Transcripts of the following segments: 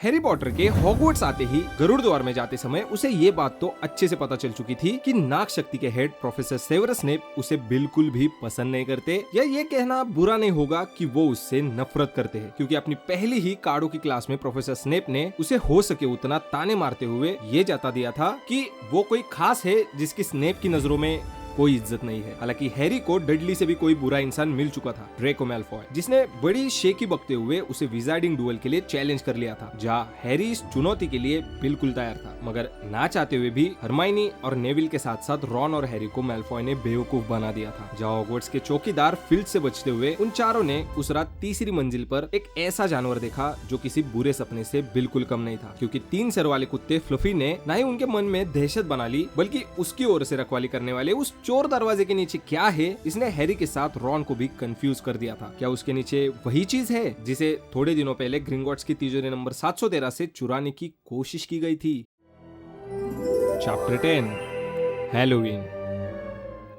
Harry Potter के Hogwarts आते ही गरुड़ द्वार में जाते समय उसे ये बात तो अच्छे से पता चल चुकी थी कि नाग शक्ति के हेड प्रोफेसर सेवरस स्नेप उसे बिल्कुल भी पसंद नहीं करते, या ये कहना बुरा नहीं होगा कि वो उससे नफरत करते हैं, क्योंकि अपनी पहली ही कार्डो की क्लास में प्रोफेसर स्नेप ने उसे हो सके उतना ताने मारते हुए ये जता दिया था कि वो कोई खास है जिसकी स्नेप की नजरों में कोई इज्जत नहीं है। हालांकि हैरी को डडली से भी कोई बुरा इंसान मिल चुका था, ड्रेको मैलफॉय, जिसने बड़ी शेखी बकते हुए उसे विजार्डिंग डुएल के लिए चैलेंज कर लिया था, जहाँ हैरी इस चुनौती के लिए बिल्कुल तैयार था। मगर ना चाहते हुए भी हरमाइनी और नेविल के साथ साथ रॉन और हैरी को मैलफॉय ने बेवकूफ बना दिया था। जहाँ हॉगवर्ट्स के चौकीदार फील्ड से बचते हुए उन चारों ने उस रात तीसरी मंजिल पर एक ऐसा जानवर देखा जो किसी बुरे सपने से बिल्कुल कम नहीं था, क्योंकि 3 सर वाले कुत्ते फ्लफी ने ना ही उनके मन में दहशत बना ली, बल्कि उसकी ओर से रखवाली करने वाले उस चोर दरवाजे के नीचे क्या है, इसने हैरी के साथ रॉन को भी कंफ्यूज कर दिया था। क्या उसके नीचे वही चीज है जिसे थोड़े दिनों पहले ग्रिंगॉट्स की तिजोरी नंबर 713 से चुराने की कोशिश की गई थी। Chapter 10 Halloween.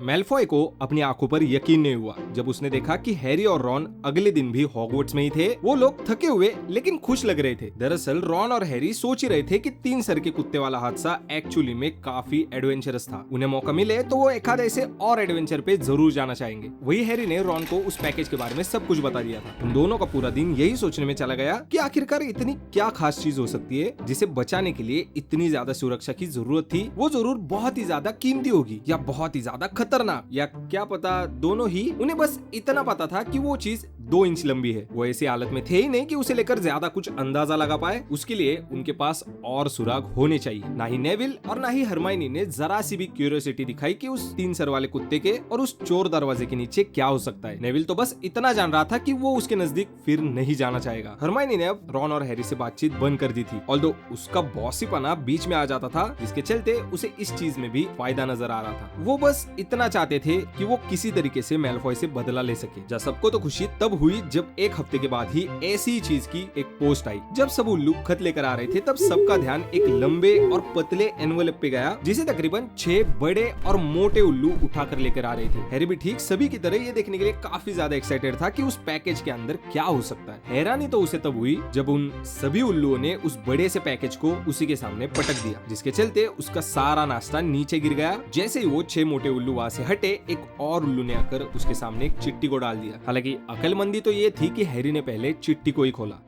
मैलफॉय को अपनी आंखों पर यकीन नहीं हुआ जब उसने देखा कि हैरी और रॉन अगले दिन भी हॉगवर्ट्स में ही थे। वो लोग थके हुए लेकिन खुश लग रहे थे। दरअसल रॉन और हैरी सोच ही रहे थे कि 3 सर के कुत्ते वाला हादसा एक्चुअली में काफी एडवेंचरस था। उन्हें मौका मिले तो वो एक आध ऐसे और एडवेंचर पे जरूर जाना चाहेंगे। वही हैरी ने रॉन को उस पैकेज के बारे में सब कुछ बता दिया था। उन दोनों का पूरा दिन यही सोचने में चला गया कि आखिरकार इतनी क्या खास चीज हो सकती है जिसे बचाने के लिए इतनी ज्यादा सुरक्षा की जरूरत थी। वो जरूर बहुत ही ज्यादा कीमती होगी या बहुत ही ज्यादा खतरनाक, या क्या पता दोनों ही। उन्हें बस इतना पता था कि वो चीज 2 इंच लंबी है। वो ऐसी हालत में थे ही नहीं कि उसे लेकर ज्यादा कुछ अंदाजा लगा पाए। उसके लिए उनके पास और सुराग होने चाहिए। ना ही नेविल और ना ही हरमाइनी ने जरा सी भी क्यूरियोसिटी दिखाई कि उस 3 सर वाले कुत्ते के और उस चोर दरवाजे के नीचे क्या हो सकता है। नेविल तो बस इतना जान रहा था कि वो उसके नजदीक फिर नहीं जाना चाहेगा। हरमाइनी ने अब रॉन और हैरी से बातचीत बंद कर दी थी, ऑल्दो उसका बॉसीपना बीच में आ जाता था, जिसके चलते उसे इस चीज में भी फायदा नजर आ रहा था। वो बस इतना चाहते थे कि वो किसी तरीके से मैलफॉय से बदला ले सके। जब सबको तो खुशी तब हुई जब 1 हफ्ते के बाद ही ऐसी ही चीज की एक पोस्ट आई। जब सब उल्लू खत लेकर आ रहे थे तब सबका ध्यान एक लंबे और पतले एनवेलप पे गया, जिसे तकरीबन 6 बड़े और मोटे उल्लू उठाकर लेकर आ रहे थे। हैरी भी ठीक सभी की तरह ये देखने के लिए काफी ज्यादा एक्साइटेड था कि उस पैकेज के अंदर क्या हो सकता है। हैरानी तो उसे तब हुई जब उन सभी उल्लुओं ने उस बड़े से पैकेज को उसी के सामने पटक दिया, जिसके चलते उसका सारा नाश्ता नीचे गिर गया। जैसे ही वो 6 मोटे उल्लू वहां से हटे, एक और उल्लू ने आकर उसके सामने एक चिट्ठी को डाल दिया। हालांकि अकलमंदी तो ये थी कि हैरी ने पहले चिट्ठी को ही खोला।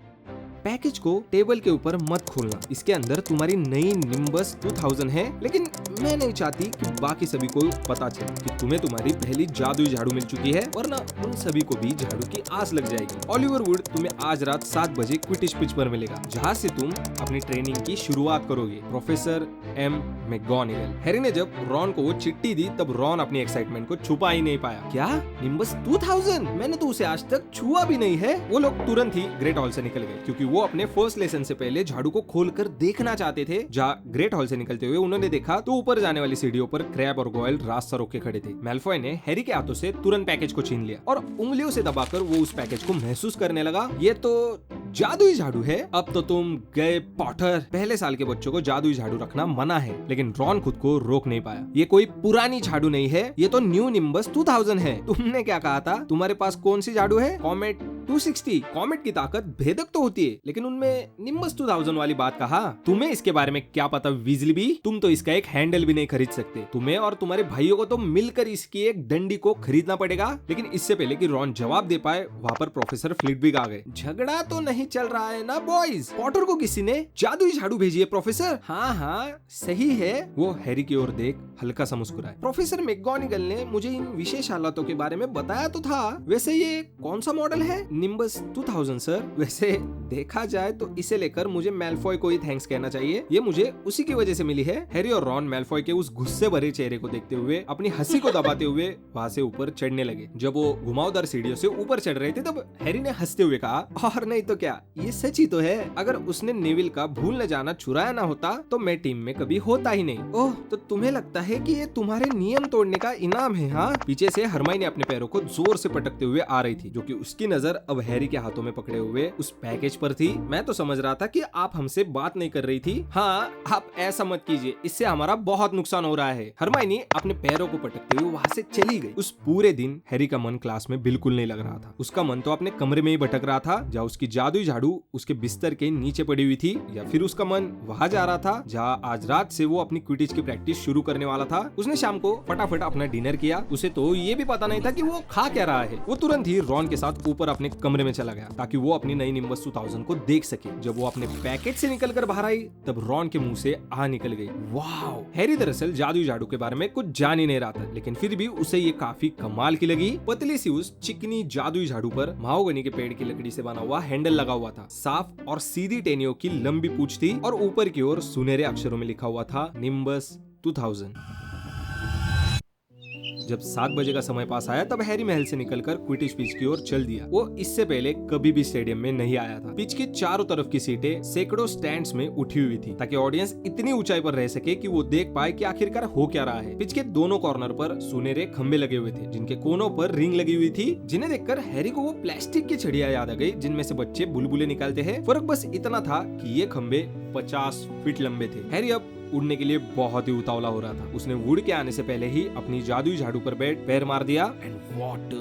पैकेज को टेबल के ऊपर मत खोलना, इसके अंदर तुम्हारी नई निम्बस 2000 है, लेकिन मैं नहीं चाहती कि बाकी सभी को पता चले कि तुम्हें तुम्हारी पहली जादुई झाड़ू मिल चुकी है, वरना उन सभी को भी झाड़ू की आस लग जाएगी। ऑलिवर वुड तुम्हें आज रात 7 बजे क्विडिच पिच पर मिलेगा, जहाँ से तुम अपनी ट्रेनिंग की शुरुआत करोगे। Professor M McGonigal. हैरी ने जब रॉन को वो चिट्ठी दी तब रॉन अपनी एक्साइटमेंट को छुपा ही नहीं पाया। क्या निम्बस 2000? मैंने तो उसे आज तक छुआ भी नहीं है। वो लोग तुरंत ही ग्रेट हॉल से निकल गए, क्योंकि वो अपने फर्स्ट लेसन से पहले झाड़ू को खोलकर देखना चाहते थे। जहाँ ग्रेट हॉल से निकलते हुए उन्होंने देखा तो ऊपर जाने वाली सीढ़ियों पर क्रैब और गोयल रास्ता रोक के खड़े थे। मैलफॉय ने हैरी के हाथों से तुरंत पैकेज को छीन लिया और उंगलियों से दबाकर वो उस पैकेज को महसूस करने लगा। ये तो जादुई झाड़ू है। अब तो तुम गए पॉटर। पहले साल के बच्चों को जादुई झाड़ू रखना मना है, लेकिन रॉन खुद को रोक नहीं पाया। ये कोई पुरानी झाड़ू नहीं है, ये तो न्यू निम्बस 2000 है। तुमने क्या कहा था? तुम्हारे पास कौन सी झाड़ू है? कॉमेट 260। कॉमेट की ताकत भेदक तो होती है, लेकिन उनमें निम्बस 2000 वाली बात कहा। तुम्हें इसके बारे में क्या पता वीजली भी? तुम तो इसका एक हैंडल भी नहीं खरीद सकते। तुम्हें और तुम्हारे भाइयों को तो मिलकर इसकी एक डंडी को खरीदना पड़ेगा। लेकिन इससे पहले कि रॉन जवाब दे पाए, वहाँ पर प्रोफेसर फ्लिटविग आ गए। झगड़ा तो नहीं चल रहा है ना बॉयज? पॉटर को किसी ने जादुई झाड़ू भेजी है प्रोफेसर। हाँ सही है। वो हैरी की ओर देख हल्का सा मुस्कुराए। प्रोफेसर मैगोनिगल ने मुझे इन विशेष हालातों के बारे में बताया तो था। वैसे ये कौन सा मॉडल है? Nimbus 2000 sir. वैसे देखा जाए तो इसे लेकर मुझे मैलफॉय को ही थैंक्स कहना चाहिए। ये मुझे उसी की वजह से मिली है। हैरी और रॉन मैलफॉय के उस गुस्से भरे चेहरे को देखते हुए अपनी हंसी को दबाते हुए वहाँ से ऊपर चढ़ने लगे। जब वो घुमावदार सीढ़ियों से ऊपर चढ़ रहे थे तब हैरी ने हंसते हुए कहा, और नहीं तो क्या, ये सच ही तो है। अगर उसने नेविल का भूल न जाना चुराया ना होता तो मैं टीम में कभी होता ही नहीं। ओह, तो तुम्हें लगता है कि ये तुम्हारे नियम तोड़ने का इनाम है? हाँ। पीछे से हरमाइनी अपने पैरों को जोर से पटकते हुए आ रही थी, जो कि उसकी नजर अब हैरी के हाथों में पकड़े हुए उस पैकेज पर थी। मैं तो समझ रहा था कि आप हमसे बात नहीं कर रही थी। हाँ, आप ऐसा मत कीजिए, इससे हमारा बहुत नुकसान हो रहा है। हरमाइनी अपने पैरों को पटकते हुए वहाँ से चली गई। उस पूरे दिन हैरी का मन क्लास में बिल्कुल नहीं लग रहा था। उसका मन तो अपने कमरे में ही भटक रहा था, जहाँ उसकी जादुई झाड़ू उसके बिस्तर के नीचे पड़ी हुई थी, या फिर उसका मन वहाँ जा रहा था जहाँ आज रात से वो अपनी क्विडिच की प्रैक्टिस शुरू करने वाला था। उसने शाम को फटाफट अपना डिनर किया। उसे तो ये भी पता नहीं था कि वो खा क्या रहा है। वो तुरंत ही रॉन के साथ ऊपर अपने कमरे में चला गया ताकि वो अपनी नई निम्बस 2000 को देख सके। जब वो अपने पैकेट से निकलकर बाहर आई तब रॉन के मुंह से आह निकल गई। वाओ! हैरी दरअसल जादुई झाड़ू के बारे में कुछ जान ही नहीं रहा था, लेकिन फिर भी उसे ये काफी कमाल की लगी। पतली सी उस चिकनी जादुई झाड़ू पर महागनी के पेड़ की लकड़ी से बना हुआ हैंडल लगा हुआ था। साफ और सीधी टेनियों की लंबी पूंछ थी और ऊपर की ओर सुनहरे अक्षरों में लिखा हुआ था निम्बस 2000। जब 7 बजे का समय पास आया तब हैरी महल से निकलकर क्विडिच पिच की ओर चल दिया। वो इससे पहले कभी भी स्टेडियम में नहीं आया था। पिच की चारों तरफ की सीटें सैकड़ों स्टैंड्स में उठी हुई थी ताकि ऑडियंस इतनी ऊंचाई पर रह सके कि वो देख पाए कि आखिरकार हो क्या रहा है। पिच के दोनों कॉर्नर पर सुनहरे खंबे लगे हुए थे जिनके कोनों पर रिंग लगी हुई थी, जिन्हें देखकर हैरी को वो प्लास्टिक की छड़ियां याद आ गई जिनमें से बच्चे बुलबुले निकालते हैं। फर्क बस इतना था कि ये खंबे 50 फीट लंबे थे। हैरी अब उड़ने के लिए बहुत ही उतावला हो रहा था। उसने वुड के आने से पहले ही अपनी जादुई झाड़ू पर पैर मार दिया। And what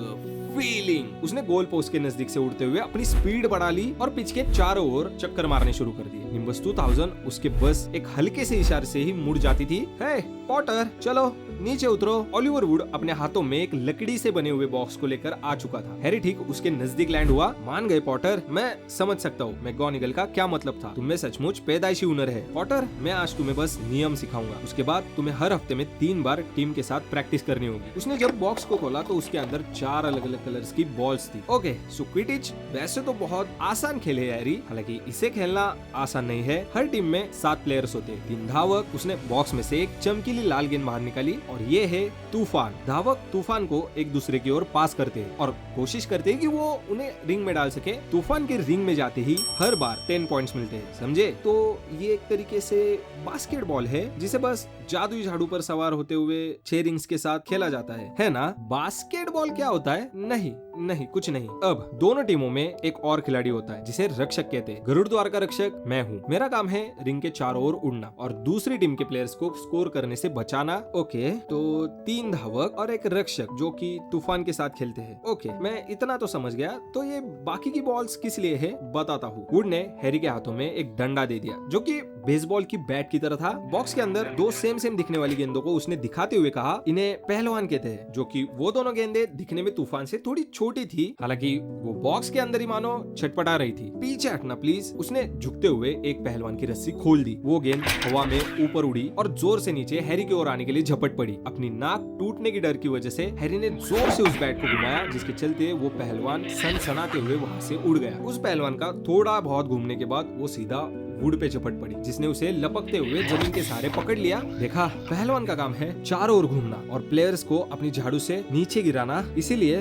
feeling! उसने गोल पोस्ट के नजदीक से उड़ते हुए अपनी स्पीड बढ़ा ली और पिच के चारों ओर चक्कर मारने शुरू कर दिए। निम्बस 2000 उसके बस एक हल्के से इशारे से ही मुड़ जाती थी। हे पॉटर, चलो नीचे उतरो। ओलिवर वुड अपने हाथों में एक लकड़ी से बने हुए बॉक्स को लेकर आ चुका था। हैरी ठीक उसके नजदीक लैंड हुआ। मान गए पॉटर, मैं समझ सकता हूँ मैगोनिगल का क्या मतलब था। तुम्हें सचमुच पैदाइशी हुनर है पॉटर। मैं आज तुम्हें बस नियम सिखाऊंगा, उसके बाद तुम्हें हर हफ्ते में 3 बार टीम के साथ प्रैक्टिस करनी होगी। उसने जब बॉक्स को खोला तो उसके अंदर 4 अलग अलग कलर्स की बॉल्स थी। ओके, सो क्विडिच वैसे तो बहुत आसान खेल है हैरी, हालांकि इसे खेलना आसान नहीं है। हर टीम में 7 प्लेयर्स होते हैं, 3 धावक। उसने बॉक्स में से एक चमकीली लाल गेंद बाहर निकाली और ये है तूफान। धावक तूफान को एक दूसरे की ओर पास करते हैं और कोशिश करते हैं कि वो उन्हें रिंग में डाल सके। तूफान के रिंग में जाते ही हर बार 10 पॉइंट्स मिलते हैं, समझे? तो ये एक तरीके से बास्केटबॉल है जिसे बस जादुई झाड़ू पर सवार होते हुए 6 रिंग्स के साथ खेला जाता है ना? बास्केटबॉल क्या होता है? नहीं कुछ नहीं। अब दोनों टीमों में एक और खिलाड़ी होता है जिसे रक्षक कहते हैं। गरुड़ द्वार का रक्षक मैं हूँ। मेरा काम है रिंग के चारों ओर उड़ना और दूसरी टीम के प्लेयर्स को स्कोर करने से बचाना। ओके, तो 3 धावक और एक रक्षक जो कि तूफान के साथ खेलते हैं। ओके, मैं इतना तो समझ गया। तो ये बाकी की बॉल्स किस लिए है बताता हूँ। वुड ने हैरी के हाथों में एक डंडा दे दिया जो कि बेसबॉल की बैट की तरह था। बॉक्स के अंदर 2 सेम दिखने वाली गेंदों को उसने दिखाते हुए कहा, इन्हें पहलवान कहते हैं, जो कि वो दोनों गेंदें दिखने में तूफान से थोड़ी छोटी थी। हालांकि वो बॉक्स के अंदर ही मानो छटपटा रही थी। पीछे हटना प्लीज। उसने झुकते हुए एक पहलवान की रस्सी खोल दी। वो गेंद हवा में ऊपर उड़ी और जोर से नीचे हैरी की ओर आने के लिए झपट पड़ी। अपनी नाक टूटने की डर की वजह से हैरी ने जोर से उस बैट को घुमाया, जिसके चलते वो पहलवान सनसनाते हुए वहां से उड़ गया। उस पहलवान का थोड़ा बहुत घूमने के बाद वो सीधा वुड पे झपट पड़ी, जिसने उसे लपकते हुए जमीन के सहारे पकड़ लिया। देखा, पहलवान का काम है चारों ओर घूमना और प्लेयर्स को अपनी झाड़ू से नीचे गिराना। इसीलिए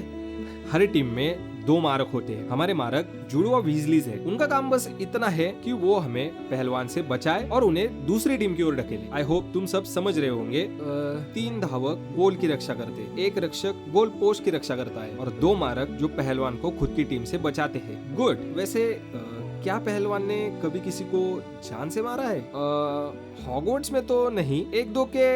हर टीम में 2 मारक होते हैं। हमारे मारक जुड़वा वीजलीज है। उनका काम बस इतना है कि वो हमें पहलवान से बचाए और उन्हें दूसरी टीम की ओर ढकेले। आई होप तुम सब समझ रहे होंगे। 3 धावक गोल की रक्षा करते हैं, एक रक्षक गोल पोस्ट की रक्षा करता है और 2 मारक जो पहलवान को खुद की टीम से बचाते हैं। गुड। वैसे क्या पहलवान ने कभी किसी को जान से मारा है? हॉगवर्ट्स में तो नहीं। 1-2 के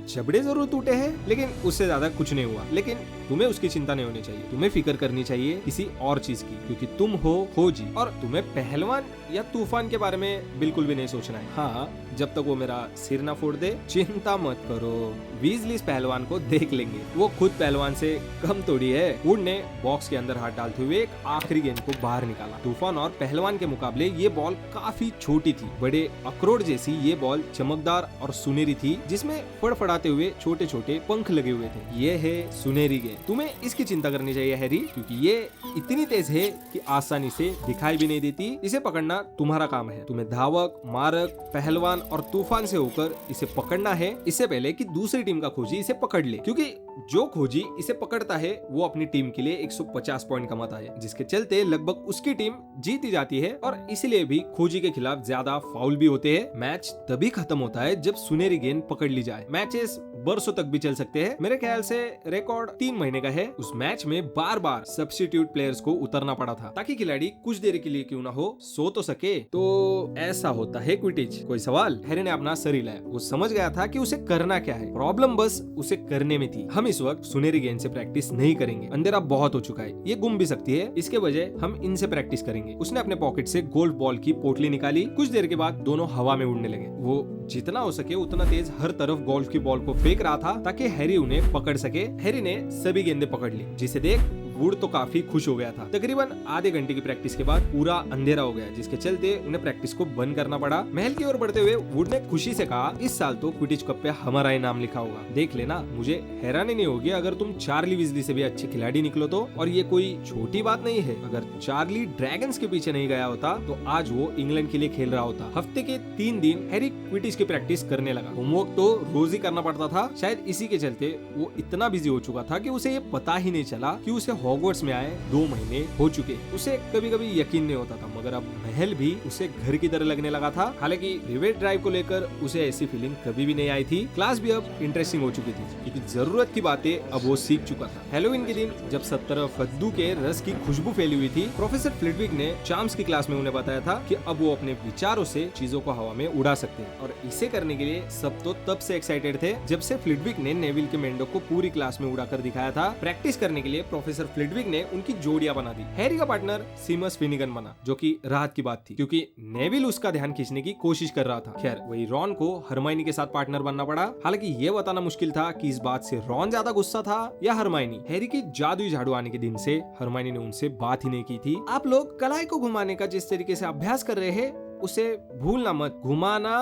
जबड़े जरूर टूटे हैं, लेकिन उससे ज्यादा कुछ नहीं हुआ। लेकिन तुम्हें उसकी चिंता नहीं होनी चाहिए। तुम्हें फिक्र करनी चाहिए किसी और चीज की, क्योंकि तुम हो खोजी और तुम्हें पहलवान या तूफान के बारे में बिल्कुल भी नहीं सोचना है। हाँ, जब तक वो मेरा सिर ना फोड़ दे, चिंता मत करो। वीजली इस पहलवान को देख लेंगे। वो खुद पहलवान से कम थोड़ी है। वुड ने बॉक्स के अंदर हाथ डालते हुए एक आखिरी गेंद को बाहर निकाला। तूफान और पहलवान के मुकाबले ये बॉल काफी छोटी थी। बड़े अखरोट जैसी ये बॉल चमकदार और सुनहरी थी, जिसमें फड़फड़ाते हुए छोटे छोटे पंख लगे हुए थे। ये है सुनहरी गेंद। तुम्हें इसकी चिंता करनी चाहिए हैरी, क्योंकि ये इतनी तेज है कि आसानी से दिखाई भी नहीं देती। इसे पकड़ना तुम्हारा काम है। तुम्हें धावक, मारक, पहलवान और तूफान से होकर इसे पकड़ना है, इससे पहले कि दूसरी टीम का खोजी इसे पकड़ ले, क्योंकि जो खोजी इसे पकड़ता है वो अपनी टीम के लिए 150 पॉइंट कमाता है, जिसके चलते लगभग उसकी टीम जीती जाती है और इसलिए भी खोजी के खिलाफ ज्यादा फाउल भी होते हैं। मैच तभी खत्म होता है जब सुनहरी गेंद पकड़ ली जाए। मैचेस बरसों तक भी चल सकते हैं, मेरे ख्याल से रिकॉर्ड 3 महीने का है। उस मैच में बार बार सब्स्टिट्यूट प्लेयर्स को उतरना पड़ा था ताकि खिलाड़ी कुछ देर के लिए क्यों ना हो सो तो सके। तो ऐसा होता है क्विडिच। कोई सवाल? हैरी ने अपना सर हिलाया। वो समझ गया था कि उसे करना क्या है, प्रॉब्लम बस उसे करने में थी। हम इस वक्त सुनहरी गेंद से प्रैक्टिस नहीं करेंगे, अंधेरा बहुत हो चुका है, ये गुम भी सकती है, इसके बजाय हम इनसे प्रैक्टिस करेंगे। उसने अपने पॉकेट से गोल्फ बॉल की पोटली निकाली। कुछ देर के बाद दोनों हवा में उड़ने लगे। वो जितना हो सके उतना तेज हर तरफ गोल्फ की बॉल को फेंक रहा था ताकि हैरी उन्हें पकड़ सके। हैरी ने सभी गेंदें पकड़ ली, जिसे देख वुड तो काफी खुश हो गया था। तकरीबन आधे घंटे की प्रैक्टिस के बाद पूरा अंधेरा हो गया, जिसके चलते उन्हें प्रैक्टिस को बंद करना पड़ा। महल की ओर बढ़ते हुए वुड ने खुशी से कहा, इस साल तो क्विडिच कप पे हमारा ही नाम लिखा होगा, देख लेना। मुझे हैरानी नहीं होगी अगर तुम चार्ली विजली से भी अच्छे खिलाड़ी निकलो तो। और ये कोई छोटी बात नहीं है, अगर चार्ली ड्रैगन्स के पीछे नहीं गया होता तो आज वो इंग्लैंड के लिए खेल रहा होता। हफ्ते के 3 दिन हैरी क्विडिच की प्रैक्टिस करने लगा। होमवर्क तो रोज ही करना पड़ता था। शायद इसी के चलते वो इतना बिजी हो चुका था कि उसे ये पता ही नहीं चला कि उसे हॉगवर्ट्स में आए 2 महीने हो चुके। उसे कभी कभी यकीन नहीं होता था, मगर अब महल भी उसे घर की तरह लगने लगा था। हालांकि रिवेट ड्राइव को लेकर उसे ऐसी फीलिंग कभी भी नहीं आई थी। क्लास भी अब इंटरेस्टिंग हो चुकी थी क्योंकि जरूरत की बातें अब वो सीख चुका था। हैलोवीन के दिन जब सब तरफ कद्दू के रस की खुशबू फैली हुई थी, प्रोफेसर फ्लिटविक ने चार्म्स की क्लास में उन्हें बताया था कि अब वो अपने विचारों से चीजों को हवा में उड़ा सकते हैं। और इसे करने के लिए सब तो तब से एक्साइटेड थे जब से फ्लिटविक ने नेविल के मेंढक को पूरी क्लास में उड़ाकर दिखाया था। प्रैक्टिस करने के लिए प्रोफेसर फ्लिटविक ने उनकी जोड़ियां बना दी। हैरी का पार्टनर सीमस फिनिगन बना, जो कि राहत की बात थी क्योंकि नेविल उसका ध्यान खींचने की कोशिश कर रहा था। खैर, वही रॉन को हरमाइनी के साथ पार्टनर बनना पड़ा। हालांकि ये बताना मुश्किल था कि इस बात से रॉन ज्यादा गुस्सा था या हरमाइनी। हैरी की जादुई झाड़ू आने के दिन से हरमाइनी ने उनसे बात ही नहीं की थी। आप लोग कलाई को घुमाने का जिस तरीके से अभ्यास कर रहे हैं उसे भूलना मत। घुमाना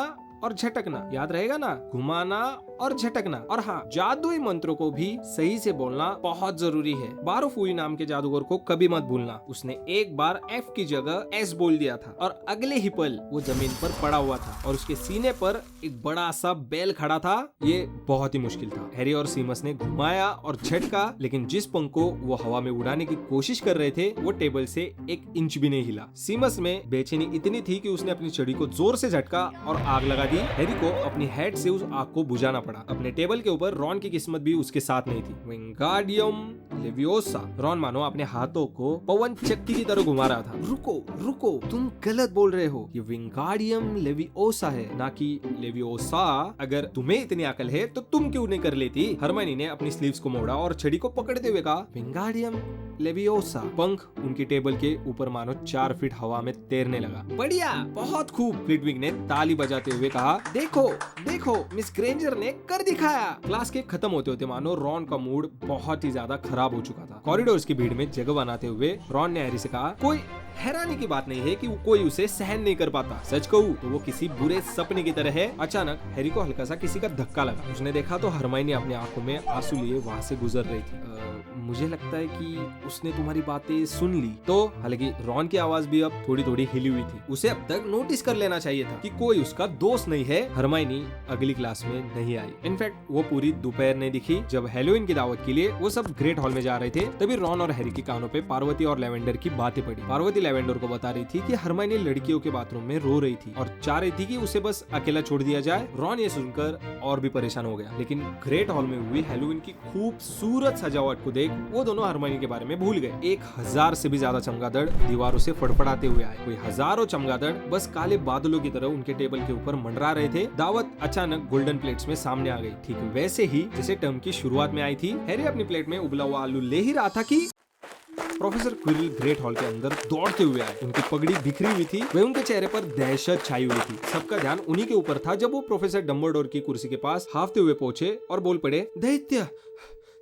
और झटकना, याद रहेगा ना? घुमाना और झटकना। और हाँ, जादुई मंत्रों को भी सही से बोलना बहुत जरूरी है। बारोफुई नाम के जादूगर को कभी मत भूलना। उसने एक बार एफ की जगह एस बोल दिया था और अगले ही पल वो जमीन पर पड़ा हुआ था और उसके सीने पर एक बड़ा सा बेल खड़ा था। ये बहुत ही मुश्किल था। हैरी और सीमस ने घुमाया और झटका, लेकिन जिस पंख को वो हवा में उड़ाने की कोशिश कर रहे थे वो टेबल से 1 इंच भी नहीं हिला। सीमस में बेचैनी इतनी थी कि उसने अपनी छड़ी को जोर से झटका और आग लगा दी। हैरी को अपनी हेड से उस आग को बुझाना पड़ा। अपने टेबल के ऊपर रॉन की किस्मत भी उसके साथ नहीं थी। Wingardium leviosa. रॉन मानो अपने हाथों को पवन चक्की की तरह घुमा रहा था। रुको रुको, तुम गलत बोल रहे हो। ये विंगार्डियम लेवियोसा है, ना कि लेवियोसा। अगर तुम्हें इतनी अकल है तो तुम क्यों नहीं कर लेती? हरमाइनी ने अपनी स्लीव्स को मोड़ा और छड़ी को पकड़ते हुए कहा, विंगार्डियम लेवियोसा। पंख उनकी टेबल के ऊपर मानो 4 फीट हवा में तैरने लगा। बढ़िया, बहुत खूब। फ्लिटविक ने ताली बजाते हुए कहा, देखो देखो, मिस ग्रेंजर ने कर दिखाया। क्लास के खत्म होते होते मानो रॉन का मूड बहुत ही ज्यादा खराब हो चुका था। कॉरिडोर्स की भीड़ में जगह बनाते हुए रॉन ने हैरी से कहा, कोई हैरानी की बात नहीं है कि कोई उसे सहन नहीं कर पाता। सच कहूँ तो वो किसी बुरे सपने की तरह है। अचानक हैरी को हल्का सा किसी का धक्का लगा। उसने देखा तो हरमाइनी अपने आंखों में आंसू लिए वहाँ से गुजर रही थी। मुझे लगता है कि उसने तुम्हारी बातें सुन ली। तो हालांकि रॉन की आवाज भी अब थोड़ी थोड़ी हिली हुई थी। उसे अब तक नोटिस कर लेना चाहिए था कि कोई उसका दोस्त नहीं है। हरमाइनी अगली क्लास में नहीं आई। इनफैक्ट वो पूरी दोपहर नहीं दिखी। जब हैलोवीन की दावत के लिए वो सब ग्रेट हॉल में जा रहे थे तभी रॉन और हैरी के कानों पे पार्वती और लेवेंडर की बातें पड़ी। पार्वती लेवेंडर को बता रही थी कि हरमाइनी लड़कियों के बाथरूम में रो रही थी और चाह रही थी कि उसे बस अकेला छोड़ दिया जाए। रॉन ये सुनकर और भी परेशान हो गया, लेकिन ग्रेट हॉल में हुई हैलोवीन की खूबसूरत सजावट को देख वो दोनों हरमाइनी के बारे में भूल गए। 1000 से भी ज्यादा चमगादड़ दीवारों से फड़फड़ाते हुए आए। कोई हजारों चमगादड़ बस काले बादलों की तरह उनके टेबल के ऊपर मंडरा रहे थे। दावत अचानक गोल्डन प्लेट्स में सामने आ गई, ठीक वैसे ही जैसे टर्म की शुरुआत में आई थी। हैरी अपनी प्लेट में उबला हुआ आलू ले ही रहा था कि प्रोफेसर क्विरिल ग्रेट हॉल के अंदर दौड़ते हुए आए। उनकी पगड़ी बिखरी हुई थी, वह उनके चेहरे पर दहशत छाई हुई थी। सबका ध्यान उन्हीं के ऊपर था जब वो प्रोफेसर डम्बलडोर की कुर्सी के पास हाफते हुए पहुंचे और बोल पड़े, दैत्य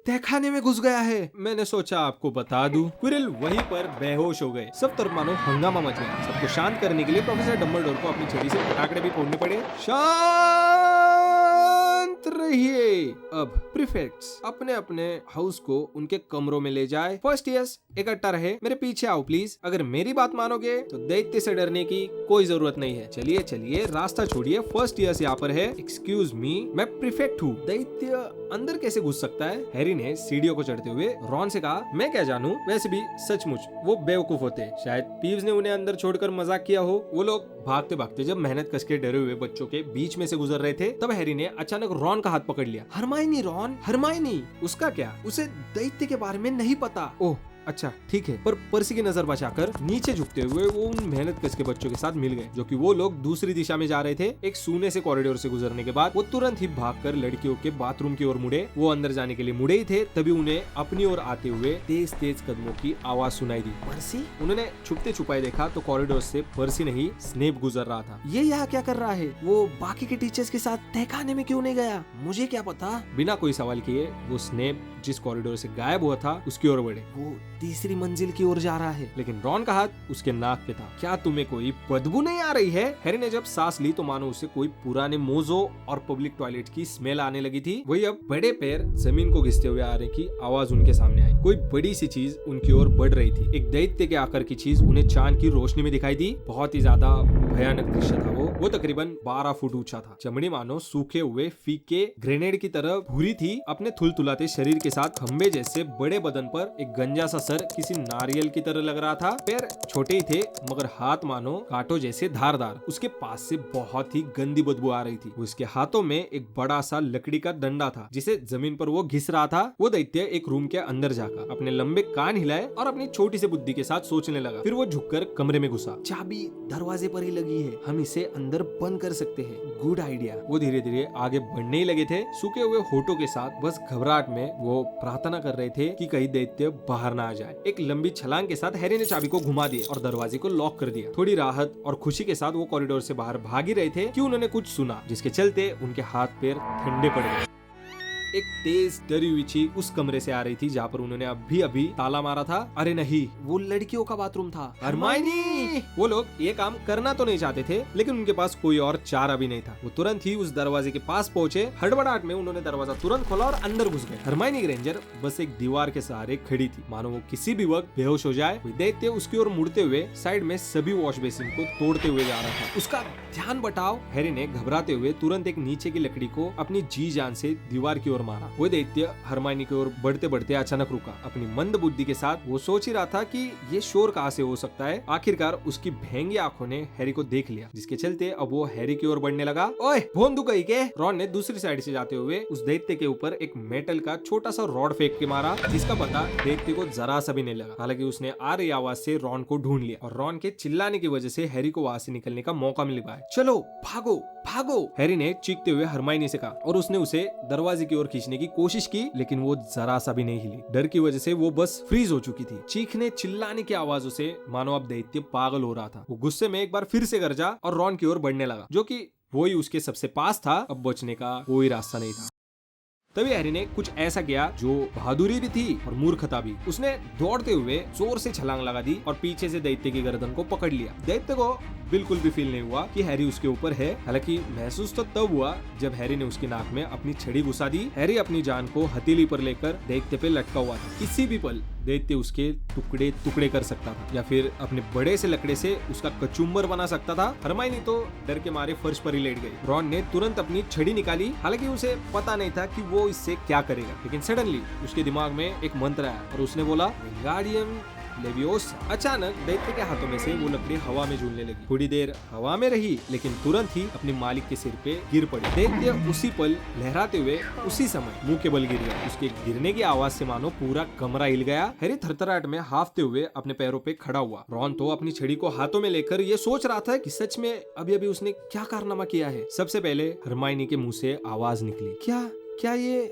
तहखाने में घुस गया है। मैंने सोचा आपको बता दूं। क्विरिल वहीं पर बेहोश हो गए। सब तरफ मानो हंगामा मच गया। सबको शांत करने के लिए प्रोफेसर डम्बलडोर को अपनी छड़ी से पटाखे भी फोड़ने पड़े। शांत! शांत रहिए। अब प्रीफेक्ट्स अपने अपने हाउस को उनके कमरों में ले जाए। फर्स्ट ईयर्स इकट्ठा रहे, मेरे पीछे आओ प्लीज। अगर मेरी बात मानोगे तो दैत्य से डरने की कोई जरूरत नहीं है। चलिए चलिए, रास्ता छोड़िए। फर्स्ट ईयर्स यहाँ पर है। एक्सक्यूज मी, मैं प्रीफेक्ट हूँ। दैत्य अंदर कैसे घुस सकता है? हैरी ने सीढ़ियों को चढ़ते हुए रॉन से कहा, मैं क्या जानूं, वैसे भी सचमुच वो बेवकूफ होते। शायद पीव्स ने उन्हें अंदर छोड़कर मजाक किया हो। वो लोग भागते भागते जब मेहनत कस के डरे हुए बच्चों के बीच में से गुजर रहे थे, तब हैरी ने अचानक रॉन का हाथ पकड़ लिया। Hermione, Ron, Hermione. उसका क्या? उसे दैत्य के बारे में नहीं पता। ओह अच्छा ठीक है। पर पर्सी की नजर बचाकर नीचे झुकते हुए वो उन मेहनत कस के बच्चों के साथ मिल गए, जो कि वो लोग दूसरी दिशा में जा रहे थे। एक सूने से कॉरिडोर से गुजरने के बाद वो तुरंत ही भागकर लड़कियों के बाथरूम की ओर मुड़े। वो अंदर जाने के लिए मुड़े ही थे, तभी उन्हें अपनी ओर आते हुए तेज तेज कदमों की आवाज सुनाई दी। पर्सी? उन्होंने छुपते छुपाए देखा तो कॉरिडोर से पर्सी नहीं, स्नेप गुजर रहा था। ये यहाँ क्या कर रहा है? वो बाकी के टीचर्स के साथ तहखाने में क्यों नहीं गया? मुझे क्या पता। बिना कोई सवाल किए वो स्नेप जिस कॉरिडोर से गायब हुआ था उसकी ओर बढ़े। वो तीसरी मंजिल की ओर जा रहा है, लेकिन रॉन का हाथ उसके नाक पे था। क्या तुम्हें कोई बदबू नहीं आ रही है? हैरी ने जब सांस ली तो मानो उसे कोई पुराने मोजो और पब्लिक टॉयलेट की स्मेल आने लगी थी। वही अब बड़े पैर जमीन को घिसते हुए आने की आवाज उनके सामने आई। कोई बड़ी सी चीज उनकी ओर बढ़ रही थी। एक दैत्य के आकार की चीज उन्हें चांद की रोशनी में दिखाई दी। बहुत ही ज्यादा भयानक दृश्य था वो तकरीबन 12 फुट ऊंचा था। चमड़ी मानो सूखे हुए फीके ग्रेनेड की तरह भूरी थी। अपने थुलथुलाते शरीर के साथ खंबे जैसे बड़े बदन पर एक गंजा सा सर किसी नारियल की तरह लग रहा था। पैर छोटे ही थे मगर हाथ मानो कांटों जैसे धारदार। उसके पास से बहुत ही गंदी बदबू आ रही थी। उसके हाथों में एक बड़ा सा लकड़ी का डंडा था जिसे जमीन पर वो घिस रहा था। वो दैत्य एक रूम के अंदर जाकर अपने लंबे कान हिलाए और अपनी छोटी सी बुद्धि के साथ सोचने लगा। फिर वो झुककर कमरे में घुसा। चाबी दरवाजे पर ही लगी है, हम इसे अंदर बंद कर सकते हैं। Good idea. वो धीरे धीरे आगे बढ़ने ही लगे थे, सूखे हुए होठों के साथ। बस घबराहट में वो प्रार्थना कर रहे थे कि कहीं दैत्य बाहर ना आ जाए। एक लंबी छलांग के साथ हैरी ने चाबी को घुमा दिया और दरवाजे को लॉक कर दिया। थोड़ी राहत और खुशी के साथ वो कॉरिडोर से बाहर भाग ही रहे थे कि उन्होंने कुछ सुना, जिसके चलते उनके हाथ पैर ठंडे पड़ गए। एक तेज डरी हुई चीख उस कमरे से आ रही थी जहाँ पर उन्होंने अभी अभी ताला मारा था। अरे नहीं, वो लड़कियों का बाथरूम था। हरमाइनी! वो लोग ये काम करना तो नहीं चाहते थे, लेकिन उनके पास कोई और चारा भी नहीं था। वो तुरंत ही उस दरवाजे के पास पहुंचे। हड़बड़ाहट में उन्होंने दरवाजा तुरंत खोला और अंदर घुस गए। हरमाइनी ग्रेंजर बस एक दीवार के सहारे खड़ी थी, मानो वो किसी भी वक्त बेहोश हो जाए। दैत्य उसकी ओर मुड़ते हुए साइड में सभी वॉश बेसिन को तोड़ते हुए जा रहा था। उसका ध्यान बटाओ। हैरी ने घबराते हुए तुरंत एक नीचे की लकड़ी को अपनी जी जान से दीवार की ओर मारा। वो दैत्य हरमाइनी की ओर बढ़ते बढ़ते अचानक रुका। अपनी मंद बुद्धि के साथ वो सोच ही रहा था कि ये शोर कहाँ से हो सकता है। आखिरकार उसकी भेंगी आंखों ने हैरी को देख लिया, जिसके चलते अब वो हैरी की ओर बढ़ने लगा। ओए भोंदू कहीं के! रॉन ने दूसरी साइड से जाते हुए उस दैत्य के ऊपर एक मेटल का छोटा सा रॉड फेंक के मारा, जिसका पता दैत्य को जरा सा भी नहीं लगा। हालांकि उसने आ रही आवाज से रॉन को ढूंढ लिया और रॉन के चिल्लाने की वजह से हैरी को वहां से निकलने का मौका मिल पाया। चलो भागो भागो, हैरी ने चीखते हुए हरमाइनी से कहा और उसने उसे दरवाजे की ओर खींचने की कोशिश की, लेकिन वो जरा सा भी नहीं हिली। डर की वजह से वो बस फ्रीज हो चुकी थी। चीखने चिल्लाने की आवाजों से मानो अब दैत्य पागल हो रहा था। वो गुस्से में एक बार फिर से गरजा और रॉन की ओर बढ़ने लगा, जो कि वो ही उसके सबसे पास था। अब बचने का कोई रास्ता नहीं था। तभी हैरी ने कुछ ऐसा किया जो बहादुरी भी थी और मूर्खता भी। उसने दौड़ते हुए जोर से छलांग लगा दी और पीछे से दैत्य की गर्दन को पकड़ लिया। दैत्य को बिल्कुल भी फील नहीं हुआ कि हैरी उसके ऊपर है। हालांकि महसूस तो तब हुआ जब हैरी ने उसकी नाक में अपनी छड़ी घुसा दी। हैरी अपनी जान को हथेली पर लेकर दैत्य पे लटका हुआ था। किसी भी पल दैत्य उसके टुकड़े टुकड़े कर सकता था या फिर अपने बड़े से लकड़े से उसका कचुम्बर बना सकता था। हरमाइनी तो डर के मारे फर्श पर ही लेट गई। रॉन ने तुरंत अपनी छड़ी निकाली। हालांकि उसे पता नहीं था कि वो इससे क्या करेगा, लेकिन सडनली उसके दिमाग में एक मंत्र आया और उसने बोला विंगार्डियम लेवियोसा। अचानक दैत्य के हाथों में से वो लकड़ी हवा में झूलने लगी। थोड़ी देर हवा में रही, लेकिन तुरंत ही अपने मालिक के सिर पे गिर पड़ी। दैत्य उसी पल लहराते हुए उसी समय मुंह के बल गिर गया। उसके गिरने की आवाज से मानो पूरा कमरा हिल गया। हैरी थरथराहट में हाफते हुए अपने पैरों पे खड़ा हुआ। रॉन तो अपनी छड़ी को हाथों में लेकर ये सोच रहा था कि सच में अभी अभी उसने क्या कारनामा किया है। सबसे पहले हरमाइनी के मुंह से आवाज निकली, क्या क्या ये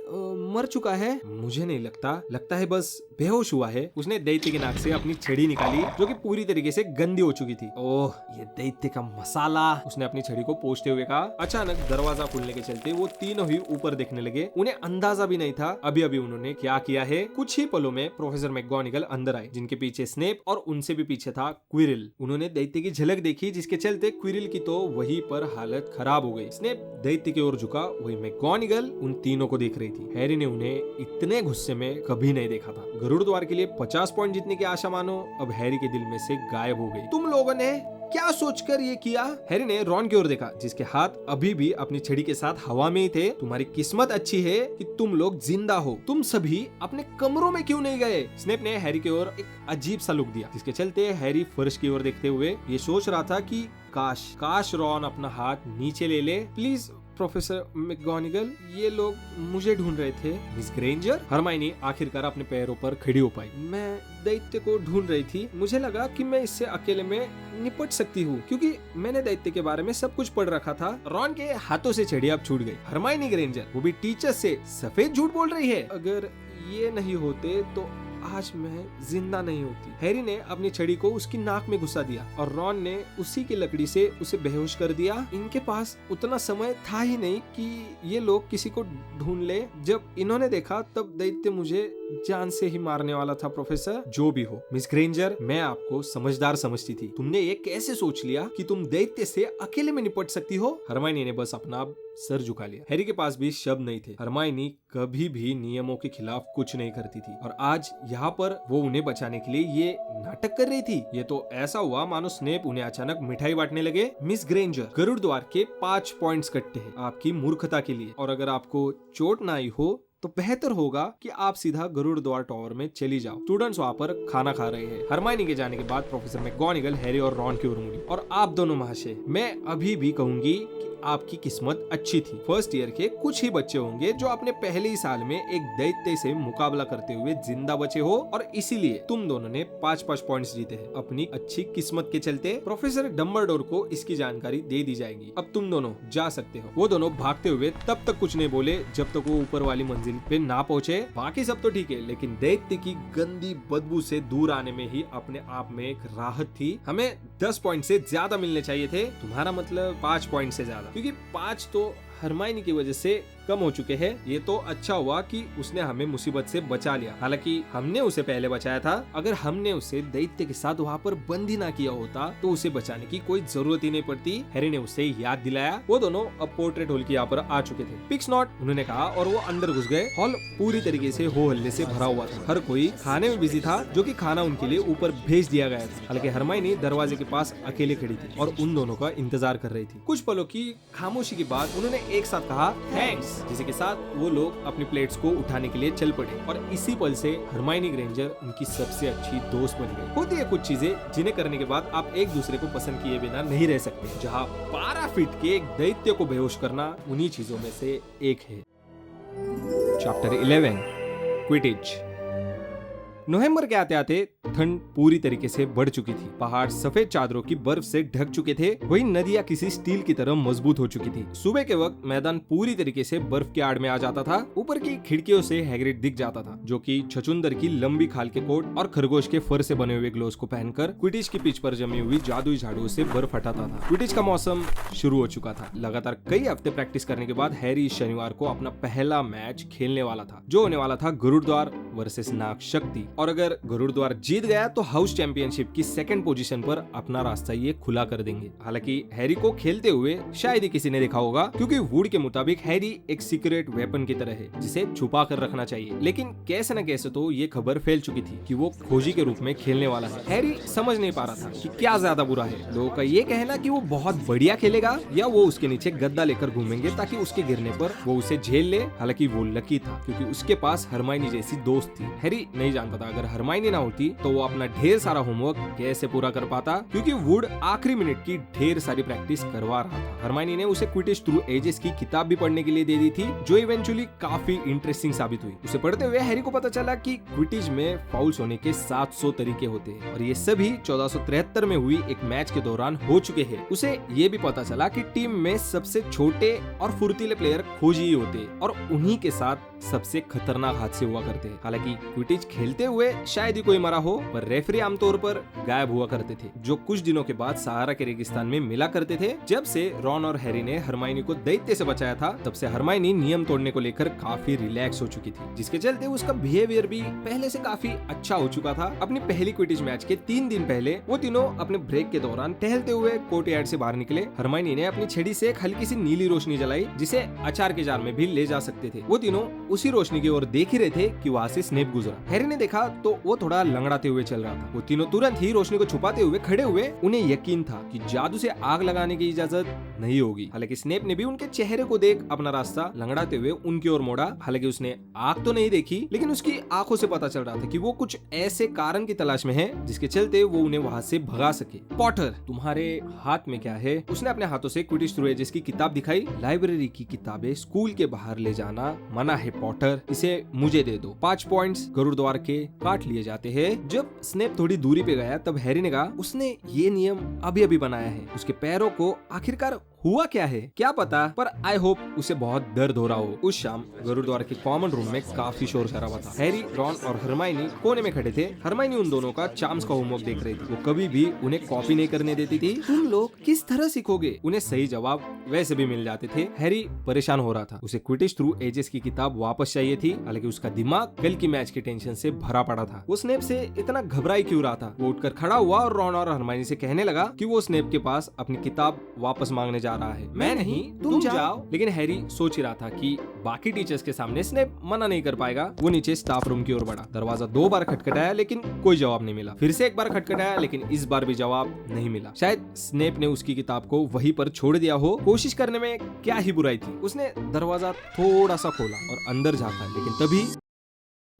मर चुका है? मुझे नहीं लगता है बस बेहोश हुआ है। उसने दैत्य के नाक से अपनी छड़ी निकाली जो कि पूरी तरीके से गंदी हो चुकी थी। ओह, ये दैत्य का मसाला, उसने अपनी छड़ी को पोंछते हुए कहा। अचानक दरवाजा खुलने के चलते वो तीनों ही ऊपर देखने लगे। उन्हें अंदाजा भी नहीं था अभी अभी उन्होंने क्या किया है। कुछ ही पलों में प्रोफेसर मैकगोनागल अंदर आए, जिनके पीछे स्नेप और उनसे भी पीछे था क्विरिल। उन्होंने दैत्य की झलक देखी, जिसके चलते क्विरिल की तो वहीं पर हालत खराब हो गई। स्नेप दैत्य की ओर झुका, वही मैकगोनागल उन तीनों को देख रही थी। हैरी ने उन्हें इतने गुस्से में कभी नहीं देखा था। गरुड़ द्वार के लिए 50 पॉइंट जीतने की आशा मानो अब हैरी के दिल में से गायब हो गई। तुम लोगों ने क्या सोचकर ये किया? हैरी ने रॉन की ओर देखा, जिसके हाथ अभी भी अपनी छड़ी के साथ हवा में ही थे। तुम्हारी किस्मत अच्छी है कि तुम लोग जिंदा हो। तुम सभी अपने कमरों में क्यों नहीं गए? स्नेप ने हैरी की ओर एक अजीब सा लुक दिया, जिसके चलते हैरी फर्श की ओर देखते हुए ये सोच रहा था कि काश रॉन अपना हाथ नीचे ले। प्लीज प्रोफेसर मैकगोनागल, ये लोग मुझे ढूंढ रहे थे। मिस ग्रेंजर, हरमाइनी आखिरकार अपने पैरों पर खड़ी हो पाई। मैं दैत्य को ढूंढ रही थी। मुझे लगा कि मैं इससे अकेले में निपट सकती हूँ, क्योंकि मैंने दैत्य के बारे में सब कुछ पढ़ रखा था। रॉन के हाथों से छड़ी अब छूट गई। हरमाइनी ग्रेंजर, वो भी टीचर से सफेद झूठ बोल रही है। अगर ये नहीं होते तो आज मैं जिंदा नहीं होती। हैरी ने अपनी छड़ी को उसकी नाक में घुसा दिया और रॉन ने उसी की लकड़ी से उसे बेहोश कर दिया। इनके पास उतना समय था ही नहीं कि ये लोग किसी को ढूंढ ले। जब इन्होंने देखा तब दैत्य मुझे जान से ही मारने वाला था। प्रोफेसर, जो भी हो, मिस ग्रेंजर, मैं आपको समझदार समझती थी। तुमने ये कैसे सोच लिया कि तुम दैत्य से अकेले में निपट सकती हो? हरमाइनी ने बस अपना सर झुका लिया। हैरी के पास भी शब्द नहीं थे। हरमाइनी कभी भी नियमों के खिलाफ कुछ नहीं करती थी और आज यहाँ पर वो उन्हें बचाने के लिए ये नाटक कर रही थी। ये तो ऐसा हुआ मानो स्नेप उन्हें अचानक मिठाई बांटने लगे। मिस ग्रेंजर, गरुड़ द्वार के 5 पॉइंट्स कट्टे हैं आपकी मूर्खता के लिए, और अगर आपको चोट ना आई हो तो बेहतर होगा कि आप सीधा गरुड़ द्वार टावर में चली जाओ। स्टूडेंट्स वहाँ पर खाना खा रहे हैं। हरमाइनी के जाने के बाद प्रोफेसर मैकगोनागल हैरी और रॉन की ओर मुड़ी। और आप दोनों महाशय, मैं अभी भी कहूंगी कि आपकी किस्मत अच्छी थी। फर्स्ट ईयर के कुछ ही बच्चे होंगे जो अपने पहले ही साल में एक दैत्य से मुकाबला करते हुए जिंदा बचे हो, और इसीलिए तुम दोनों ने 5-5 पॉइंट्स जीते हैं अपनी अच्छी किस्मत के चलते। प्रोफेसर डम्बलडोर को इसकी जानकारी दे दी जाएगी। अब तुम दोनों जा सकते हो। वो दोनों भागते हुए तब तक कुछ नहीं बोले जब तक वो ऊपर वाली मंजिल पे ना पहुंचे। बाकी सब तो ठीक है, लेकिन दैत्य की गंदी बदबू से दूर आने में ही अपने आप में एक राहत थी। हमें 10 पॉइंट से ज्यादा मिलने चाहिए थे, तुम्हारा मतलब 5 पॉइंट से ज्यादा, क्योंकि 5 तो हरमाइनी की वजह से कम हो चुके हैं। ये तो अच्छा हुआ कि उसने हमें मुसीबत से बचा लिया। हालांकि हमने उसे पहले बचाया था। अगर हमने उसे दैत्य के साथ वहाँ पर बंद ही ना किया होता तो उसे बचाने की कोई जरूरत ही नहीं पड़ती। हैरी ने उसे याद दिलाया। वो दोनों अब पोर्ट्रेट हॉल की यहाँ पर आ चुके थे। पिक्स नॉट, उन्होंने कहा, और वो अंदर घुस गए। हॉल पूरी तरीके से हो हल्ले से भरा हुआ था। हर कोई खाने में बिजी था, जो कि खाना उनके लिए ऊपर भेज दिया गया था। हालांकि हरमाइनी दरवाजे के पास अकेले खड़ी थी और उन दोनों का इंतजार कर रही थी। कुछ पलों की खामोशी के बाद उन्होंने एक साथ कहा थैंक्स, जिसी के साथ वो लोग अपनी प्लेट्स को उठाने के लिए चल पड़े। और इसी पल से हरमाइनी ग्रेंजर उनकी सबसे अच्छी दोस्त बन गई। होती है कुछ चीजें जिन्हें करने के बाद आप एक दूसरे को पसंद किए बिना नहीं रह सकते। जहाँ 12 फीट के एक दैत्य को बेहोश करना उन्हीं चीजों में से एक है। Chapter 11, Quidditch. नवंबर के आते आते ठंड पूरी तरीके से बढ़ चुकी थी। पहाड़ सफेद चादरों की बर्फ से ढक चुके थे, वहीं नदियां किसी स्टील की तरह मजबूत हो चुकी थी। सुबह के वक्त मैदान पूरी तरीके से बर्फ की आड़ में आ जाता था। ऊपर की खिड़कियों से हैग्रिड दिख जाता था, जो कि छछूंदर की लंबी खाल के कोट और खरगोश के फर से बने हुए ग्लोव्स को पहनकर क्विडिच की पिच पर जमी हुई जादुई झाड़ुओं से बर्फ हटाता था। क्विडिच का मौसम शुरू हो चुका था। लगातार कई हफ्ते प्रैक्टिस करने के बाद हैरी शनिवार को अपना पहला मैच खेलने वाला था, जो होने वाला था गरुड़ द्वार वर्सेस नाग शक्ति। और अगर गरुड़ द्वार जीत गया तो हाउस चैंपियनशिप की 2nd पोजीशन पर अपना रास्ता ये खुला कर देंगे। हालांकि हैरी को खेलते हुए शायद ही किसी ने देखा होगा, क्योंकि वुड के मुताबिक हैरी एक सीक्रेट वेपन की तरह है जिसे छुपा कर रखना चाहिए। लेकिन कैसे न कैसे तो ये खबर फैल चुकी थी कि वो खोजी के रूप में खेलने वाला है। हैरी समझ नहीं पा रहा था कि क्या ज्यादा बुरा है, लोगों का ये कहना कि वो बहुत बढ़िया खेलेगा या वो उसके नीचे गद्दा लेकर घूमेंगे ताकि उसके गिरने पर वो उसे झेल ले। हालांकि वो लकी था क्योंकि उसके पास हरमाइनी जैसी दोस्त थी। हैरी नहीं जानता था अगर हरमाइनी ना होती तो तो वो अपना ढेर सारा होमवर्क कैसे पूरा कर पाता, क्योंकि वुड आखिरी मिनट की ढेर सारी प्रैक्टिस करवा रहा था। हरमाइनी ने उसे क्विडिच थ्रू एजेस की किताब भी पढ़ने के लिए दे दी थी, जो इवेंचुअली काफी इंटरेस्टिंग साबित हुई। उसे पढ़ते हुए हैरी को पता चला कि क्विडिच में फाउल्स होने के 700 तरीके होते हैं और ये सभी 1473 में हुई एक मैच के दौरान हो चुके हैं। उसे ये भी पता चला कि टीम में सबसे छोटे और फुर्तीले प्लेयर खोजी ही होते और उन्हीं के साथ सबसे खतरनाक हादसे हुआ करते हैं। हालांकि क्विडिच खेलते हुए शायद ही कोई मरा हो, पर रेफरी आमतौर पर गायब हुआ करते थे, जो कुछ दिनों के बाद सहारा के रेगिस्तान में मिला करते थे। जब से रॉन और हैरी ने हरमाइनी को दैत्य से बचाया था, तब से हरमाइनी नियम तोड़ने को लेकर काफी रिलैक्स हो चुकी थी, जिसके चलते उसका बिहेवियर भी पहले से काफी अच्छा हो चुका था। अपनी पहली क्विडिच मैच के 3 दिन पहले वो तीनों अपने ब्रेक के दौरान टहलते हुए कोर्टयार्ड से बाहर निकले। हरमाइनी ने अपनी छड़ी से एक हल्की सी नीली रोशनी जलाई, जिसे अचार के जार में भी ले जा सकते थे। वो तीनों उसी रोशनी की ओर देख ही रहे थे कि वहाँ से स्नेप गुजरा। हैरी ने देखा तो वो थोड़ा लंगड़ाते हुए चल रहा था। वो तीनों तुरंत ही रोशनी को छुपाते हुए खड़े हुए। उन्हें यकीन था कि जादू से आग लगाने की इजाजत नहीं होगी। हालांकि स्नेप ने भी उनके चेहरे को देख अपना रास्ता लंगड़ाते हुए उनकी ओर मोड़ा। हालांकि उसने आग तो नहीं देखी, लेकिन उसकी आंखों से पता चल रहा था कि वो कुछ ऐसे कारण की तलाश में है जिसके चलते वो उन्हें वहाँ से भगा सके। पॉटर, तुम्हारे हाथ में क्या है? उसने अपने हाथों से क्विडिच थ्रू एजेस की किताब दिखाई। लाइब्रेरी की किताबें स्कूल के बाहर ले जाना मना है पॉटर, इसे मुझे दे दो। 5 पॉइंट्स गरुड़ द्वार के काट लिए जाते हैं। जब स्नेप थोड़ी दूरी पे गया तब हैरी ने कहा, उसने ये नियम अभी अभी बनाया है। उसके पैरों को आखिरकार हुआ क्या है क्या पता, पर आई होप उसे बहुत दर्द हो रहा हो। उस शाम गरुड़ द्वार के कॉमन रूम में काफी शोर शराबा था। हैरी, रॉन और हरमाइनी कोने में खड़े थे। हरमाइनी उन दोनों का चार्म्स का होमवर्क देख रही थी। वो कभी भी उन्हें कॉपी नहीं करने देती थी। तुम लोग किस तरह सीखोगे? उन्हें सही जवाब वैसे भी मिल जाते थे। हैरी परेशान हो रहा था। उसे क्विडिच थ्रू एजेस की किताब वापस चाहिए थी, हालांकि उसका दिमाग कल की मैच की टेंशन से भरा पड़ा था। वो स्नेप से इतना घबराई क्यों रहा था? वो उठकर खड़ा हुआ और रॉन और हरमाइनी से कहने लगा कि वो स्नेप के पास अपनी किताब वापस मांगने जा रहा है। मैं नहीं, तुम जाओ। लेकिन हैरी सोच ही रहा था कि बाकी टीचर्स के सामने स्नेप मना नहीं कर पाएगा। वो नीचे स्टाफ रूम की ओर बढ़ा। दरवाजा 2 बार खटखटाया, लेकिन कोई जवाब नहीं मिला। फिर से 1 बार खटखटाया, लेकिन इस बार भी जवाब नहीं मिला। शायद स्नेप ने उसकी किताब को वहीं पर छोड़ दिया हो। कोशिश करने में क्या ही बुराई थी। उसने दरवाजा थोड़ा सा खोला और अंदर झांका, लेकिन तभी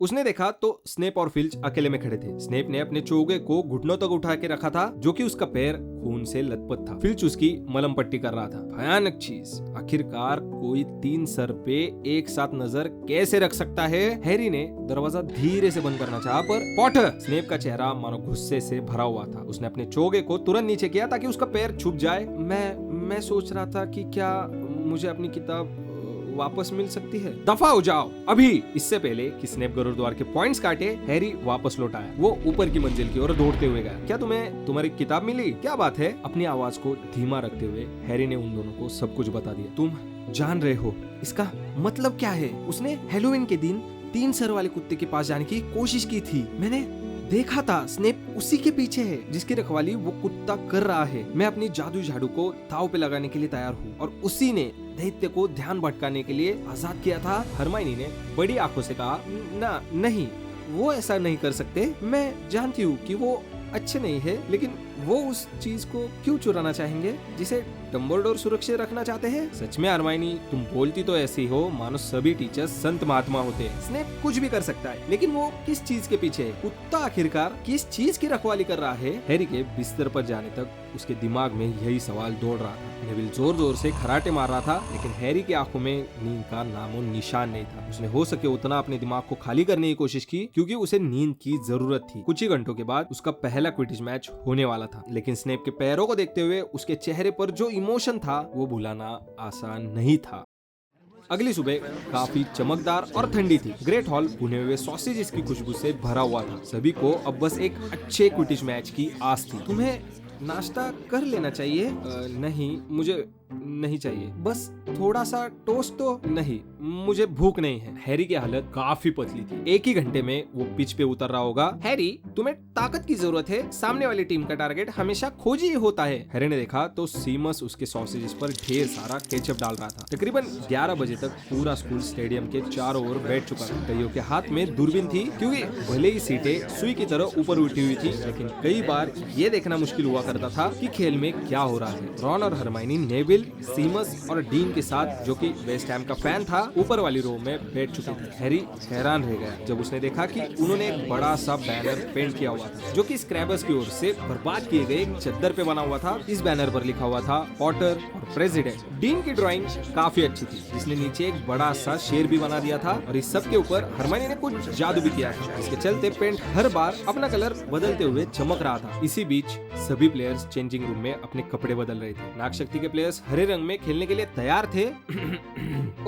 उसने देखा तो स्नेप और फिल्च अकेले में खड़े थे। स्नेप ने अपने चोगे को घुटनों तक उठा के रखा था, जो कि उसका पैर खून से लथपथ था। फिल्च उसकी मलम पट्टी कर रहा था। भयानक चीज, आखिरकार कोई 3 सर पे एक साथ नजर कैसे रख सकता है? हैरी ने दरवाजा धीरे से बंद करना चाहा, पर पॉटर! स्नेप का चेहरा मानो गुस्से से भरा हुआ था। उसने अपने चोगे को तुरंत नीचे किया ताकि उसका पैर छुप जाए। मैं सोच रहा था कि क्या मुझे अपनी किताब वापस मिल सकती है? दफा हो जाओ अभी! इससे पहले कि स्नेप गरुड़ द्वार के पॉइंट्स काटे, हैरी वापस लौट आया। वो ऊपर की मंजिल की ओर दौड़ते हुए गया। क्या तुम्हें तुम्हारी किताब मिली? क्या बात है? अपनी आवाज को धीमा रखते हुए हैरी ने उन दोनों को सब कुछ बता दिया। तुम जान रहे हो इसका मतलब क्या है? उसने हैलोवीन के दिन 3 सर वाले कुत्ते के पास जाने की कोशिश की थी। मैंने देखा था स्नेप उसी के पीछे है जिसकी रखवाली वो कुत्ता कर रहा है। मैं अपनी जादुई झाड़ू को दांव पे लगाने के लिए तैयार हूँ और उसी ने दैत्य को ध्यान भटकाने के लिए आजाद किया था। हरमाइनी ने बड़ी आंखों से कहा, ना नहीं, वो ऐसा नहीं कर सकते। मैं जानती हूँ कि वो अच्छे नहीं है, लेकिन वो उस चीज को क्यों चुराना चाहेंगे जिसे डंबलडोर सुरक्षित रखना चाहते हैं? सच में हरमाइनी, तुम बोलती तो ऐसी हो मानो सभी टीचर्स संत महात्मा होते हैं। स्नेप कुछ भी कर सकता है, लेकिन वो किस चीज के पीछे है? कुत्ता आखिरकार किस चीज की रखवाली कर रहा है? हैरी के बिस्तर पर जाने तक उसके दिमाग में यही सवाल दौड़ रहा था। नेविल जोर जोर से खराटे मार रहा था, लेकिन हैरी की आंखों में नींद का नामो निशान नहीं था। उसने हो सके उतना अपने दिमाग को खाली करने की कोशिश की, क्योंकि उसे नींद की जरूरत थी। कुछ ही घंटों के बाद उसका पहला क्विडिच मैच होने वाला था, लेकिन स्नेप के पैरों को देखते हुए उसके चेहरे पर जो इमोशन था वो भुलाना आसान नहीं था। अगली सुबह काफी चमकदार और ठंडी थी। ग्रेट हॉल भुने हुए सॉसेजेस की खुशबू से भरा हुआ था। सभी को अब बस एक अच्छे क्विडिच मैच की आस थी। तुम्हें नाश्ता कर लेना चाहिए। नहीं, मुझे नहीं चाहिए। बस थोड़ा सा टोस्ट तो? नहीं, मुझे भूख नहीं है। हैरी की हालत काफी पतली थी। एक ही घंटे में वो पिच पे उतर रहा होगा। हैरी, तुम्हें ताकत की जरूरत है। सामने वाली टीम का टारगेट हमेशा खोजी ही होता है। हैरी ने देखा तो सीमस उसके सॉसेजेस पर ढेर सारा केचप डाल रहा था। तकरीबन 11 बजे तक पूरा स्कूल स्टेडियम के चारों ओर बैठ चुका था। कईयों के हाथ में दूरबीन थी, क्योंकि भले ही सीटें सुई की तरह ऊपर उठी हुई थी, लेकिन कई बार ये देखना मुश्किल हुआ करता था कि खेल में क्या हो रहा है। रॉन और हरमाइनी नेविल बिल, सीमस और डीन के साथ, जो कि वेस्ट हैम का फैन था, ऊपर वाली रो में बैठ चुके थे। हैरी हैरान रह गया जब उसने देखा कि उन्होंने एक बड़ा सा बैनर पेंट किया हुआ था, जो कि स्क्रैबर्स की ओर से बर्बाद किए गए एक चद्दर पे बना हुआ था। इस बैनर पर लिखा हुआ था पॉटर और प्रेसिडेंट। डीन की ड्राइंग काफी अच्छी थी, जिसने नीचे एक बड़ा सा शेर भी बना दिया था और इस सब के ऊपर हरमाइनी ने कुछ जादू भी किया है। इसके चलते पेंट हर बार अपना कलर बदलते हुए चमक रहा था। इसी बीच सभी प्लेयर्स चेंजिंग रूम में अपने कपड़े बदल रहे थे। नागशक्ति के प्लेयर्स हरे रंग में खेलने के लिए तैयार थे।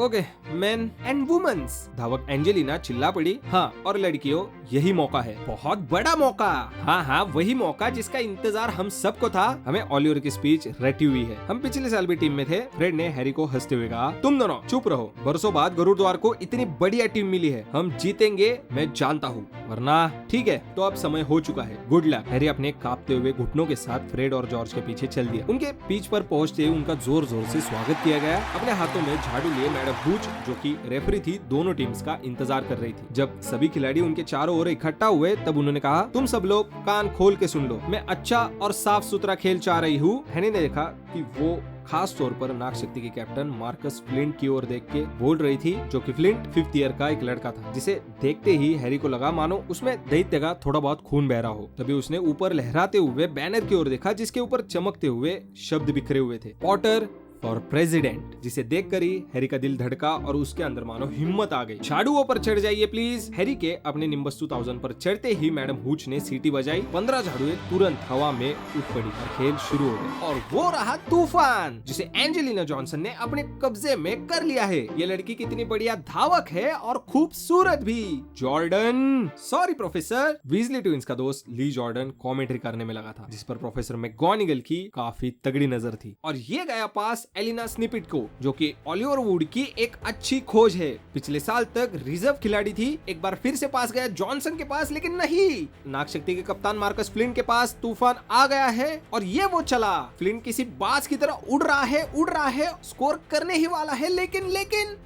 ओके मेन एंड वुमेन्स, धावक एंजेलिना चिल्ला पड़ी। हाँ, और लड़कियों, यही मौका है, बहुत बड़ा मौका। हाँ, वही मौका जिसका इंतजार हम सबको था। हमें ओलिवर की स्पीच रटी हुई है। हम पिछले साल भी टीम में थे। फ्रेड ने हैरी को हंसते हुए कहा, तुम दोनों चुप रहो, बरसों बाद गरुड़द्वार को इतनी बढ़िया टीम मिली है, हम जीतेंगे, मैं जानता हूँ, वरना ठीक है। तो अब समय हो चुका है, गुड लक। हैरी अपने कांपते हुए घुटनों के साथ फ्रेड और जॉर्ज के पीछे चल दिया। उनके पीछ पर पहुंचते उनका जोर जोर से स्वागत किया गया। अपने हाथों में झाड़ू लिए मैडम बूच, जो कि रेफरी थी, दोनों टीम्स का इंतजार कर रही थी। जब सभी खिलाड़ी उनके चारों ओर इकट्ठा हुए तब उन्होंने कहा, तुम सब लोग कान खोल के सुन लो, मैं अच्छा और साफ सुथरा खेल चाह रही हूँ। हैरी ने देखा कि वो खास तौर पर नागशक्ति के कैप्टन मार्कस फ्लिंट की ओर देख के बोल रही थी, जो कि फ्लिंट 5th ईयर का एक लड़का था, जिसे देखते ही हैरी को लगा मानो उसमें दैत्य का थोड़ा बहुत खून बह रहा हो। तभी उसने ऊपर लहराते हुए बैनर की ओर देखा, जिसके ऊपर चमकते हुए शब्द बिखरे हुए थे, पॉटर और प्रेसिडेंट, जिसे देखकर ही हैरी का दिल धड़का और उसके अंदर मानो हिम्मत आ गई। झाड़ुओं पर चढ़ जाइए प्लीज। हैरी के अपने निम्बस 2000 पर चढ़ते ही मैडम हूच ने सीटी बजाई। 15 झाड़ुएं तुरंत हवा में उठ पड़ी और खेल शुरू हो गया। और वो रहा तूफान, जिसे एंजेलिना जॉनसन ने अपने कब्जे में कर लिया है। ये लड़की कितनी बढ़िया धावक है और खूबसूरत भी। Jordan, sorry professor. Weasley twins का दोस्त ली जॉर्डन कमेंट्री करने में लगा था, जिस पर प्रोफेसर मैगोनिगल की काफी तगड़ी नजर थी। और ये गया पास एलिना स्निपिट को, जो कि ओलिवर वुड की एक अच्छी खोज है। पिछले साल तक रिजर्व खिलाड़ी थी, एक बार फिर से पास गया जॉनसन के पास, लेकिन नहीं, नागशक्ति के कप्तान मार्कस फ्लिंट के पास तूफान आ गया है और ये वो चला। फ्लिंट किसी बाज की तरह उड़ रहा है, स्कोर करने ही वाला है, लेकिन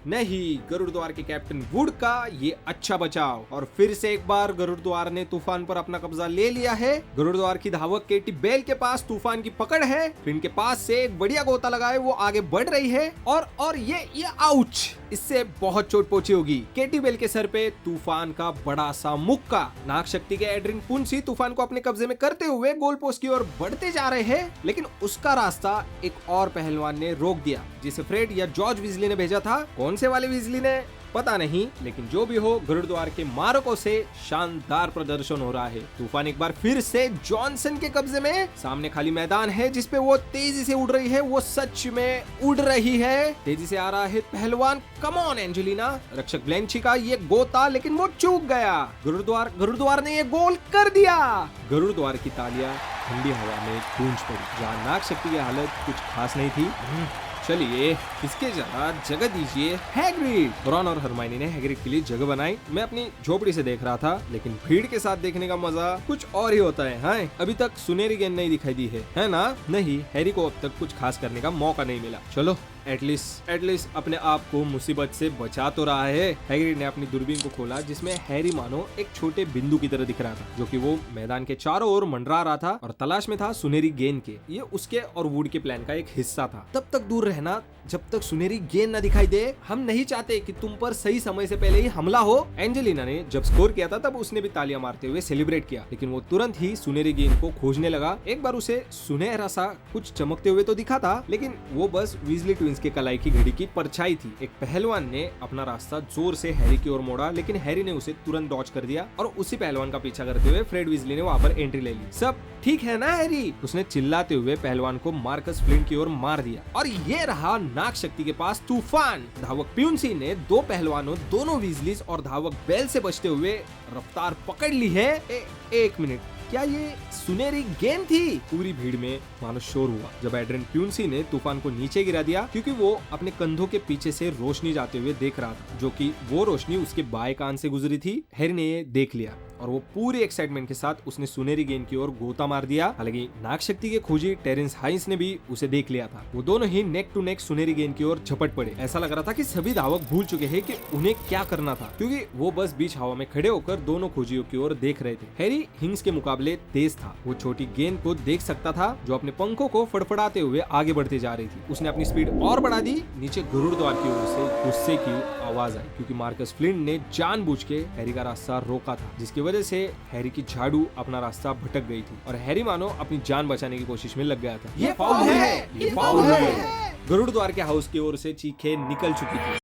नहीं, गरुड़द्वार के कैप्टन वुड का ये अच्छा बचाव। और फिर से एक बार गरुड़द्वार ने तूफान पर अपना कब्जा ले लिया है। गरुड़द्वार की धावक केटी बेल के पास तूफान की पकड़ है। फ्लिंट के पास से एक बढ़िया गोता लगाए वो आगे बढ़ रही है और ये आउच, इससे बहुत चोट पहुंची होगी। केटी बेल के सर पे तूफान का बड़ा सा मुक्का। नागशक्ति के एड्रिन पुंसी तूफान को अपने कब्जे में करते हुए गोल पोस्ट की ओर बढ़ते जा रहे हैं, लेकिन उसका रास्ता एक और पहलवान ने रोक दिया, जिसे फ्रेड या जॉर्ज वीजली ने भेजा था। कौन से वाले वीजली ने पता नहीं, लेकिन जो भी हो, गरुड़द्वार के मारकों से शानदार प्रदर्शन हो रहा है। तूफान एक बार फिर से जॉनसन के कब्जे में। सामने खाली मैदान है जिसपे वो तेजी से उड़ रही है। वो सच में उड़ रही है। तेजी से आ रहा है पहलवान। Come on Angelina. रक्षक ब्लेंची का ये गोता, लेकिन वो चूक गया। गरुड़द्वार ने ये गोल कर दिया। गरुड़द्वार की तालियां ठंडी हवा में गूंज पड़ी। जहाँ नागशक्ति की हालत कुछ खास नहीं थी। चलिए इसके जरा जगह दीजिए हैग्रिड। रॉन और हरमाइनी ने हैग्रिड के लिए जगह बनाई। मैं अपनी झोपड़ी से देख रहा था, लेकिन भीड़ के साथ देखने का मजा कुछ और ही होता है। हाँ, अभी तक सुनहरी गेंद नहीं दिखाई दी है ना? नहीं, हैरी को अब तक कुछ खास करने का मौका नहीं मिला। चलो एटलीस्ट अपने आप को मुसीबत से बचा तो रहा है। हैग्रिड ने अपनी दूरबीन को खोला, जिसमें हैरी मानो एक छोटे बिंदु की तरह दिख रहा था, जो कि वो मैदान के चारों ओर मंडरा रहा था और तलाश में था सुनहरी गेंद के। ये उसके और वुड के प्लान का एक हिस्सा था। तब तक दूर रहना जब तक सुनहरी गेंद न दिखाई दे। हम नहीं चाहते कि तुम पर सही समय से पहले ही हमला हो। एंजेलिना ने जब स्कोर किया था तब उसने भी तालियां मारते हुए सेलिब्रेट किया, लेकिन वो तुरंत ही सुनहरी गेंद को खोजने लगा। एक बार उसे सुनहरा सा कुछ चमकते हुए तो दिखा था, लेकिन वो बस वीजली ट्विंस के कलाई की घड़ी की परछाई थी। एक पहलवान ने अपना रास्ता जोर से हैरी की ओर मोड़ा, लेकिन हैरी ने उसे तुरंत डॉज कर दिया और उसी पहलवान का पीछा करते हुए फ्रेड वीजली ने वहाँ पर एंट्री ले ली। सब ठीक है ना हैरी? उसने चिल्लाते हुए पहलवान को मार्कस फ्लिंट की ओर मार दिया। और ये रहा नागशक्ति के पास तूफान। धावक प्यूंसी ने दो पहलवानों, दोनों वीजलीज और धावक बेल से बचते हुए रफ्तार पकड़ ली है। एक मिनट, क्या ये सुनहरी गेंद थी? पूरी भीड़ में मानो शोर हुआ जब एड्रिन प्यूंसी ने तूफान को नीचे गिरा दिया, क्योंकि वो अपने कंधों के पीछे से रोशनी जाते हुए देख रहा था, जो कि वो रोशनी उसके बाएं कान से गुजरी थी। हैरी ने ये देख लिया और वो पूरी एक्साइटमेंट के साथ उसने सुनहरी गेंद की ओर गोता मार दिया। हालांकि नागशक्ति के खोजी टेरेंस हाइंस ने भी उसे देख लिया था। वो दोनों ही नेक टू नेक सुनहरी गेंद की ओर झपट पड़े। ऐसा लग रहा था कि सभी धावक भूल चुके हैं कि उन्हें क्या करना था, क्योंकि वो बस बीच हवा में खड़े होकर दोनों खोजियों की ओर देख रहे थे। हैरी हिंग्स के मुकाबले तेज था। वो छोटी गेंद को देख सकता था जो अपने पंखों को फड़फड़ाते हुए आगे बढ़ते जा रही थी। उसने अपनी स्पीड और बढ़ा दी। नीचे गरुड़ द्वार की ओर से गुस्से की आवाज आई, क्योंकि मार्कस फ्लिंट ने जानबूझ के हैरी का रास्ता रोका था, जिसकी वजह से हैरी की झाड़ू अपना रास्ता भटक गई थी और हैरी मानो अपनी जान बचाने की कोशिश में लग गया था। ये फाउल है, ये फाउल है। गरुड़ द्वार के हाउस की ओर से चीखें निकल चुकी थी।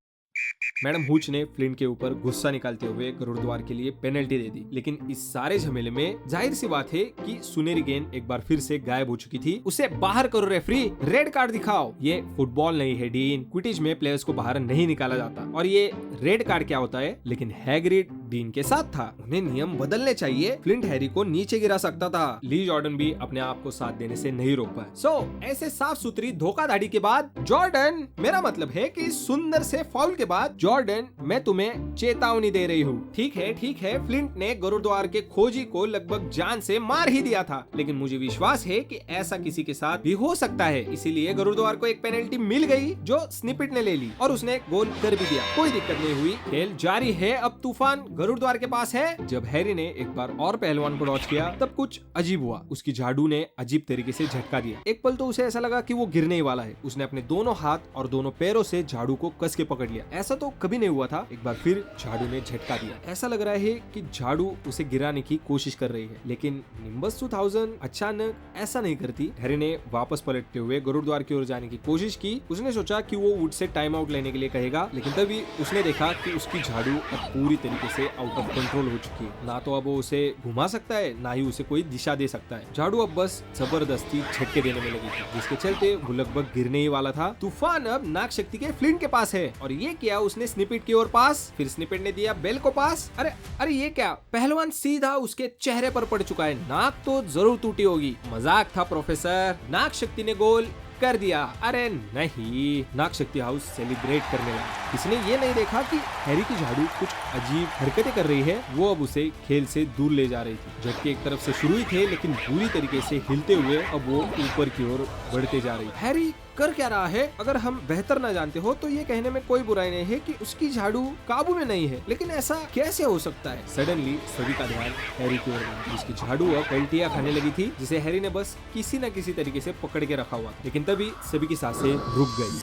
मैडम हुच ने फ्लिंट के ऊपर गुस्सा निकालते हुए गरुड़ द्वार के लिए पेनल्टी दे दी, लेकिन इस सारे झमेले में जाहिर सी बात है कि सुनहरी गेंद एक बार फिर से गायब हो चुकी थी। उसे बाहर करो रेफरी, रेड कार्ड दिखाओ। ये फुटबॉल नहीं है डीन, क्विडिच में प्लेयर्स को बाहर नहीं निकाला जाता। और ये रेड कार्ड क्या होता है? लेकिन हैग्रिड डीन के साथ था, उन्हें नियम बदलने चाहिए। फ्लिंट हैरी को नीचे गिरा सकता था। ली जॉर्डन भी अपने आप को साथ देने से नहीं रोक पाए। ऐसे साफ सुथरी धोखाधड़ी के बाद जॉर्डन, मेरा मतलब है कि सुंदर से फाउल के बाद जॉर्डन, मैं तुम्हें चेतावनी दे रही हूँ। ठीक है, फ्लिंट ने गरुड़ द्वार के खोजी को लगभग जान से मार ही दिया था, लेकिन मुझे विश्वास है कि ऐसा किसी के साथ भी हो सकता है। इसीलिए गरुड़ द्वार को एक पेनल्टी मिल गई जो स्निपेट ने ले ली और उसने गोल कर भी दिया। कोई दिक्कत नहीं हुई। खेल जारी है। अब तूफान गरुड़ द्वार के पास है। जब हैरी ने एक बार और पहलवान को डॉच किया तब कुछ अजीब हुआ। उसकी झाड़ू ने अजीब तरीके से झटका दिया। एक पल तो उसे ऐसा लगा कि वो गिरने ही वाला है। उसने अपने दोनों हाथ और दोनों पैरों से झाड़ू को कस के पकड़ लिया। ऐसा तो कभी नहीं हुआ था। एक बार फिर झाड़ू ने झटका दिया। ऐसा लग रहा है कि झाड़ू उसे गिराने की कोशिश कर रही है, लेकिन निम्बस 2000 अचानक ऐसा नहीं करती। हैरी ने वापस पलटते हुए गरुड़ द्वार की ओर जाने की कोशिश की। उसने सोचा कि वो वुड से टाइम आउट लेने के लिए कहेगा, लेकिन तभी उसने देखा कि उसकी झाड़ू अब पूरी तरीके से आउट ऑफ कंट्रोल हो चुकी है। ना तो अब वो उसे घुमा सकता है, ना ही उसे कोई दिशा दे सकता है। झाड़ू अब बस जबरदस्ती झटके देने में लगी थी, जिसके चलते वो लगभग गिरने ही वाला था। तूफान अब नाग शक्ति के फ्लिंट के पास है और ये किया उसने स्निपेट की ओर पास, फिर स्निपेट ने दिया बेल को पास। अरे ये क्या? पहलवान सीधा उसके चेहरे पर पड़ चुका है। नाक तो जरूर टूटी होगी। मजाक था प्रोफेसर। नाग शक्ति ने गोल कर दिया। अरे नहीं, नाग शक्ति हाउस सेलिब्रेट करने लगा। इसने ये नहीं देखा कि हैरी की झाड़ू कुछ अजीब हरकतें कर रही है। वो अब उसे खेल से दूर ले जा रही थी। झटके एक तरफ से शुरू ही थे, लेकिन पूरी तरीके से हिलते हुए अब वो ऊपर की ओर बढ़ते जा रही है। हैरी कर क्या रहा है? अगर हम बेहतर न जानते हो तो ये कहने में कोई बुराई नहीं है कि उसकी झाड़ू काबू में नहीं है, लेकिन ऐसा कैसे हो सकता है? सडनली सभी का ध्यान हैरी की ओर गया। उसकी झाड़ू अब पलटियां खाने लगी थी, जिसे हैरी ने बस किसी न किसी तरीके से पकड़ के रखा हुआ, लेकिन तभी सभी की सांसें रुक गई,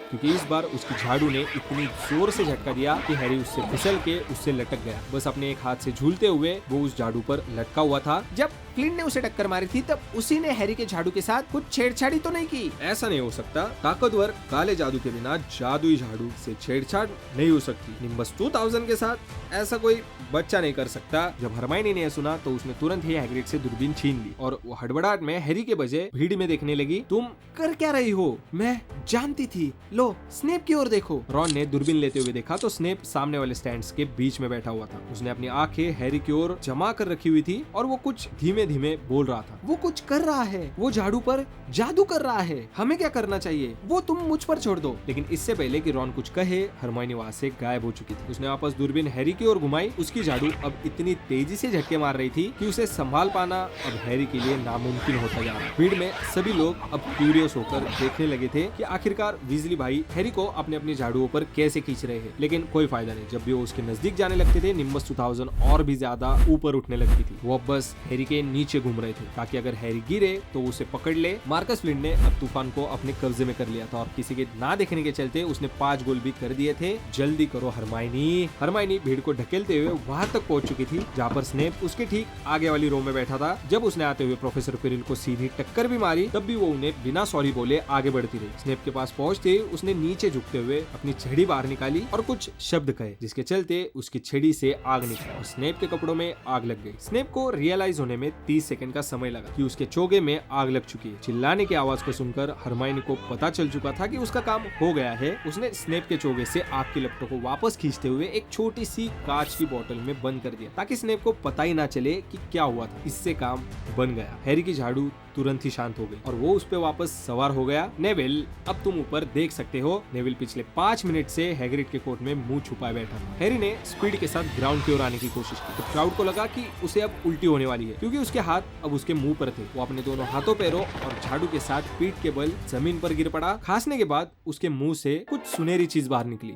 क्योंकि इस बार उसकी झाड़ू ने इतनी जोर से झटका दिया कि हैरी उससे फिसल के उससे लटक गया। बस अपने एक हाथ से झूलते हुए वो उस झाड़ू पर लटका हुआ था। जब फ्लिंट ने उसे टक्कर मारी थी तब उसी ने हैरी के झाड़ू के साथ कुछ छेड़छाड़ी तो नहीं की। ऐसा नहीं हो सकता। ताकतवर काले जादू के बिना जादुई झाड़ू से छेड़छाड़ नहीं हो सकती। निम्बस 2000 के साथ ऐसा कोई बच्चा नहीं कर सकता। जब हरमाइनी ने सुना तो उसने तुरंत ही हैग्रिड से दूरबीन छीन ली और वो हड़बड़ाहट में हैरी के बजाय भीड़ में देखने लगी। तुम कर क्या रही हो? मैं जानती थी। लो, स्नेप की ओर देखो। रॉन ने दूरबीन लेते हुए देखा तो स्नेप सामने वाले स्टैंड्स के बीच में बैठा हुआ था। उसने अपनी आंखें हैरी की ओर जमा कर रखी हुई थी और वो कुछ धीमे धीमे बोल रहा था। वो कुछ कर रहा है। वो झाड़ू पर जादू कर रहा है। हमें क्या करना चाहिए? वो तुम मुझ पर छोड़ दो। लेकिन इससे पहले कि रॉन कुछ कहे, हरमाइनी वहां से गायब हो चुकी थी। उसने वापस दूरबीन हैरी की ओर घुमाई। उसकी झाड़ू अब इतनी तेजी से झटके मार रही थी कि उसे संभाल पाना अब हैरी के लिए नामुमकिन होता जा रहा। भीड़ में सभी लोग अब क्यूरियस होकर देखने लगे थे कि आखिरकार वीजली भाई हैरी को अपने अपनी झाड़ुओं पर कैसे खींच रहे हैं। लेकिन कोई फायदा नहीं। जब भी वो उसके नजदीक जाने लगते थे, निम्बस 2000 और भी ज्यादा ऊपर उठने लगती थी। वो अब बस हैरी के नीचे घूम रहे थे ताकि अगर हैरी गिरे तो उसे पकड़ ले। मार्कस फ्लिंट ने अब तूफान को अपने कब्जे में कर लिया था और किसी के ना देखने के चलते उसने 5 गोल भी कर दिए थे। जल्दी करो हरमाइनी। हरमाइनी भीड़ को ढकेलते हुए वहां तक पहुंच चुकी थी जहाँ पर स्नेप उसके ठीक आगे वाली रो में बैठा था। जब उसने आते हुए प्रोफेसर क्विरिल को सीधी टक्कर भी मारी, तब भी वो उन्हें बिना सॉरी बोले आगे बढ़ती रही। स्नेप के पास पहुंचते उसने नीचे झुकते हुए अपनी छड़ी बाहर निकाली और कुछ शब्द कहे, जिसके चलते उसकी छड़ी से आग निकली और स्नेप के कपड़ों में आग लग गई। स्नेप को रियलाइज होने में 30 सेकंड का समय लगा कि उसके चोगे में आग लग चुकी है। चिल्लाने की आवाज को सुनकर हरमाइनी को पता चल चुका था कि उसका काम हो गया है। उसने स्नेप के चोगे से आग की लपटों को वापस खींचते हुए एक छोटी सी कांच की बोतल में बंद कर दिया ताकि स्नेप को पता ही ना चले कि क्या हुआ था। इससे काम बन गया। हैरी की झाड़ू तुरंत ही शांत हो गई और वो उस पे वापस सवार हो गया। नेविल, अब तुम ऊपर देख सकते हो। नेविल पिछले 5 मिनट से हैग्रिड के कोट में मुंह छुपाए बैठा था। हैरी ने स्पीड के साथ ग्राउंड की ओर आने की कोशिश की तो क्राउड को लगा कि उसे अब उल्टी होने वाली है क्योंकि उसके हाथ अब उसके मुंह पर थे। वो अपने दोनों हाथों पैरों और झाड़ू के साथ पीठ के बल जमीन पर गिर पड़ा। खांसने के बाद उसके मुंह से कुछ सुनहरी चीज बाहर निकली।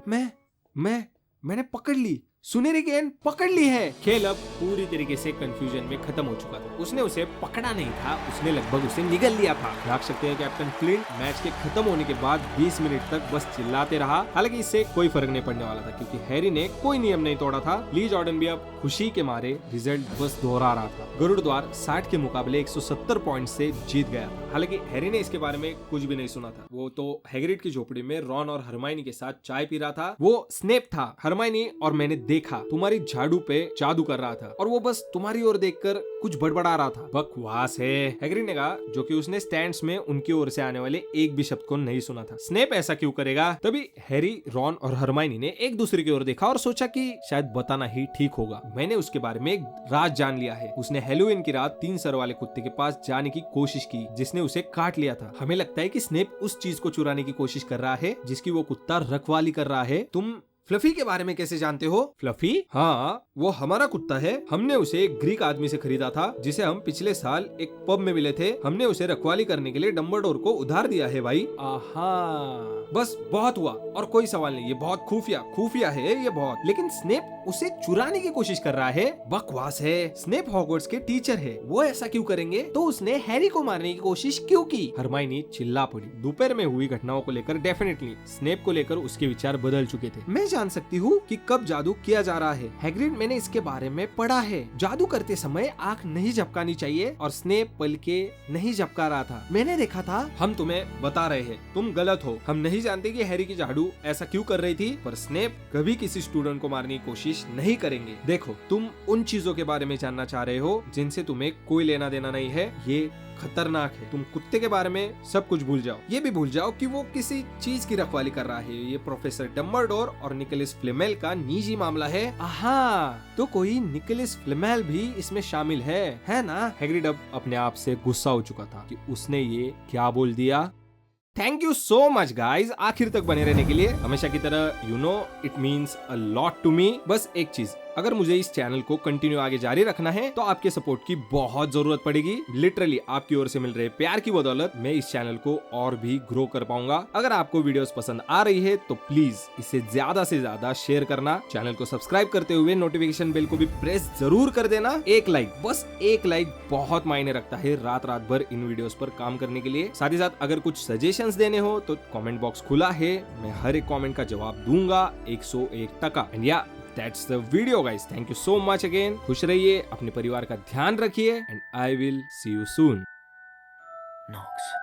मैंने पकड़ ली, सुनहरी गेंद पकड़ ली है। खेल अब पूरी तरीके से कंफ्यूजन में खत्म हो चुका था। उसने उसे पकड़ा नहीं था, उसने लगभग उसे निगल लिया था। देख सकते हैं कैप्टन फ्लिंट मैच के खत्म होने के बाद 20 मिनट तक बस चिल्लाते रहा। हालांकि इससे कोई फर्क नहीं पड़ने वाला था क्योंकि हैरी ने कोई नियम नहीं तोड़ा था। ली जॉर्डन भी अब खुशी के मारे रिजल्ट बस दोहरा रहा था। गरुड़ द्वार 60 के मुकाबले 170 पॉइंट से जीत गया था। हालांकि हैरी ने इसके बारे में कुछ भी नहीं सुना था। वो तो हैग्रिड की झोपड़ी में रॉन और हरमाइनी के साथ चाय पी रहा था। वो स्नेप था। हरमाइनी और मैंने देखा तुम्हारी झाड़ू पे जादू कर रहा था और वो बस तुम्हारी ओर देखकर कुछ बड़बड़ा रहा था। बकवास है, हैग्रिड ने कहा, जो कि उसने स्टैंड्स में उनकी ओर से आने वाले एक भी शब्द को नहीं सुना था। स्नेप ऐसा क्यों करेगा? तभी हैरी, रॉन और हरमाइनी ने एक दूसरे की ओर देखा और सोचा कि शायद बताना ही ठीक होगा। मैंने उसके बारे में एक राज जान लिया है। उसने हैलोवीन की रात 3 सर वाले कुत्ते के पास जाने की कोशिश की जिसने उसे काट लिया था। हमें लगता है कि स्नेप उस चीज को चुराने की कोशिश कर रहा है जिसकी वो कुत्ता रखवाली कर रहा है। तुम फ्लफी के बारे में कैसे जानते हो? फ्लफी? हाँ, वो हमारा कुत्ता है। हमने उसे एक ग्रीक आदमी से खरीदा था जिसे हम पिछले साल एक पब में मिले थे। हमने उसे रखवाली करने के लिए डम्बलडोर को उधार दिया है भाई। आहा, बस बहुत हुआ और कोई सवाल नहीं। ये बहुत खुफिया है ये बहुत। लेकिन स्नेप उसे चुराने की कोशिश कर रहा है। बकवास है। स्नेप हॉगवर्ट्स के टीचर है, वो ऐसा क्यों करेंगे? तो उसने हैरी को मारने की कोशिश क्यों की? हरमाइनी चिल्ला पड़ी। दोपहर में हुई घटनाओं को लेकर डेफिनेटली स्नेप को लेकर उसके विचार बदल चुके थे। मैं जान सकती हूँ कि कब जादू किया जा रहा है। हैग्रिड, मैंने इसके बारे में पढ़ा है। जादू करते समय आंख नहीं झपकानी चाहिए और स्नेप पलके नहीं झपका रहा था। मैंने देखा था। हम तुम्हें बता रहे हैं, तुम गलत हो। हम नहीं जानते कि हैरी की झाड़ू ऐसा क्यों कर रही थी, पर स्नेप कभी किसी स्टूडेंट को मारने की कोशिश नहीं करेंगे। देखो, तुम उन चीजों के बारे में जानना चाह रहे हो जिनसे तुम्हें कोई लेना देना नहीं है। ये खतरनाक है। तुम कुत्ते के बारे में सब कुछ भूल जाओ। ये भी भूल जाओ कि वो किसी चीज की रखवाली कर रहा है। ये प्रोफेसर डम्बलडोर और निकोलस फ्लेमेल का निजी मामला है। आहा, तो कोई निकोलस फ्लेमेल भी इसमें शामिल है ना? हैग्रिड अब अपने आप से गुस्सा हो चुका था कि उसने ये क्या बोल दिया। Thank you so much guys, आखिर तक बने रहने के लिए। हमेशा की तरह you know it means a lot to me. बस एक चीज, अगर मुझे इस चैनल को कंटिन्यू आगे जारी रखना है तो आपके सपोर्ट की बहुत जरूरत पड़ेगी। लिटरली आपकी ओर से मिल रहे प्यार की बदौलत मैं इस चैनल को और भी ग्रो कर पाऊंगा। अगर आपको वीडियोस पसंद आ रही है तो प्लीज इसे ज्यादा से ज्यादा शेयर करना। चैनल को सब्सक्राइब करते हुए नोटिफिकेशन बेल को भी प्रेस जरूर कर देना। एक लाइक, बस एक लाइक बहुत मायने रखता है रात भर इन वीडियोस पर काम करने के लिए। साथ ही साथ अगर कुछ सजेशंस देने हो तो कमेंट बॉक्स खुला है, मैं हर एक कमेंट का जवाब दूंगा 101%। एंड या That's the video guys. Thank you so much again. खुश रहिए, अपने परिवार का ध्यान रखिए and I will see you soon. Nox.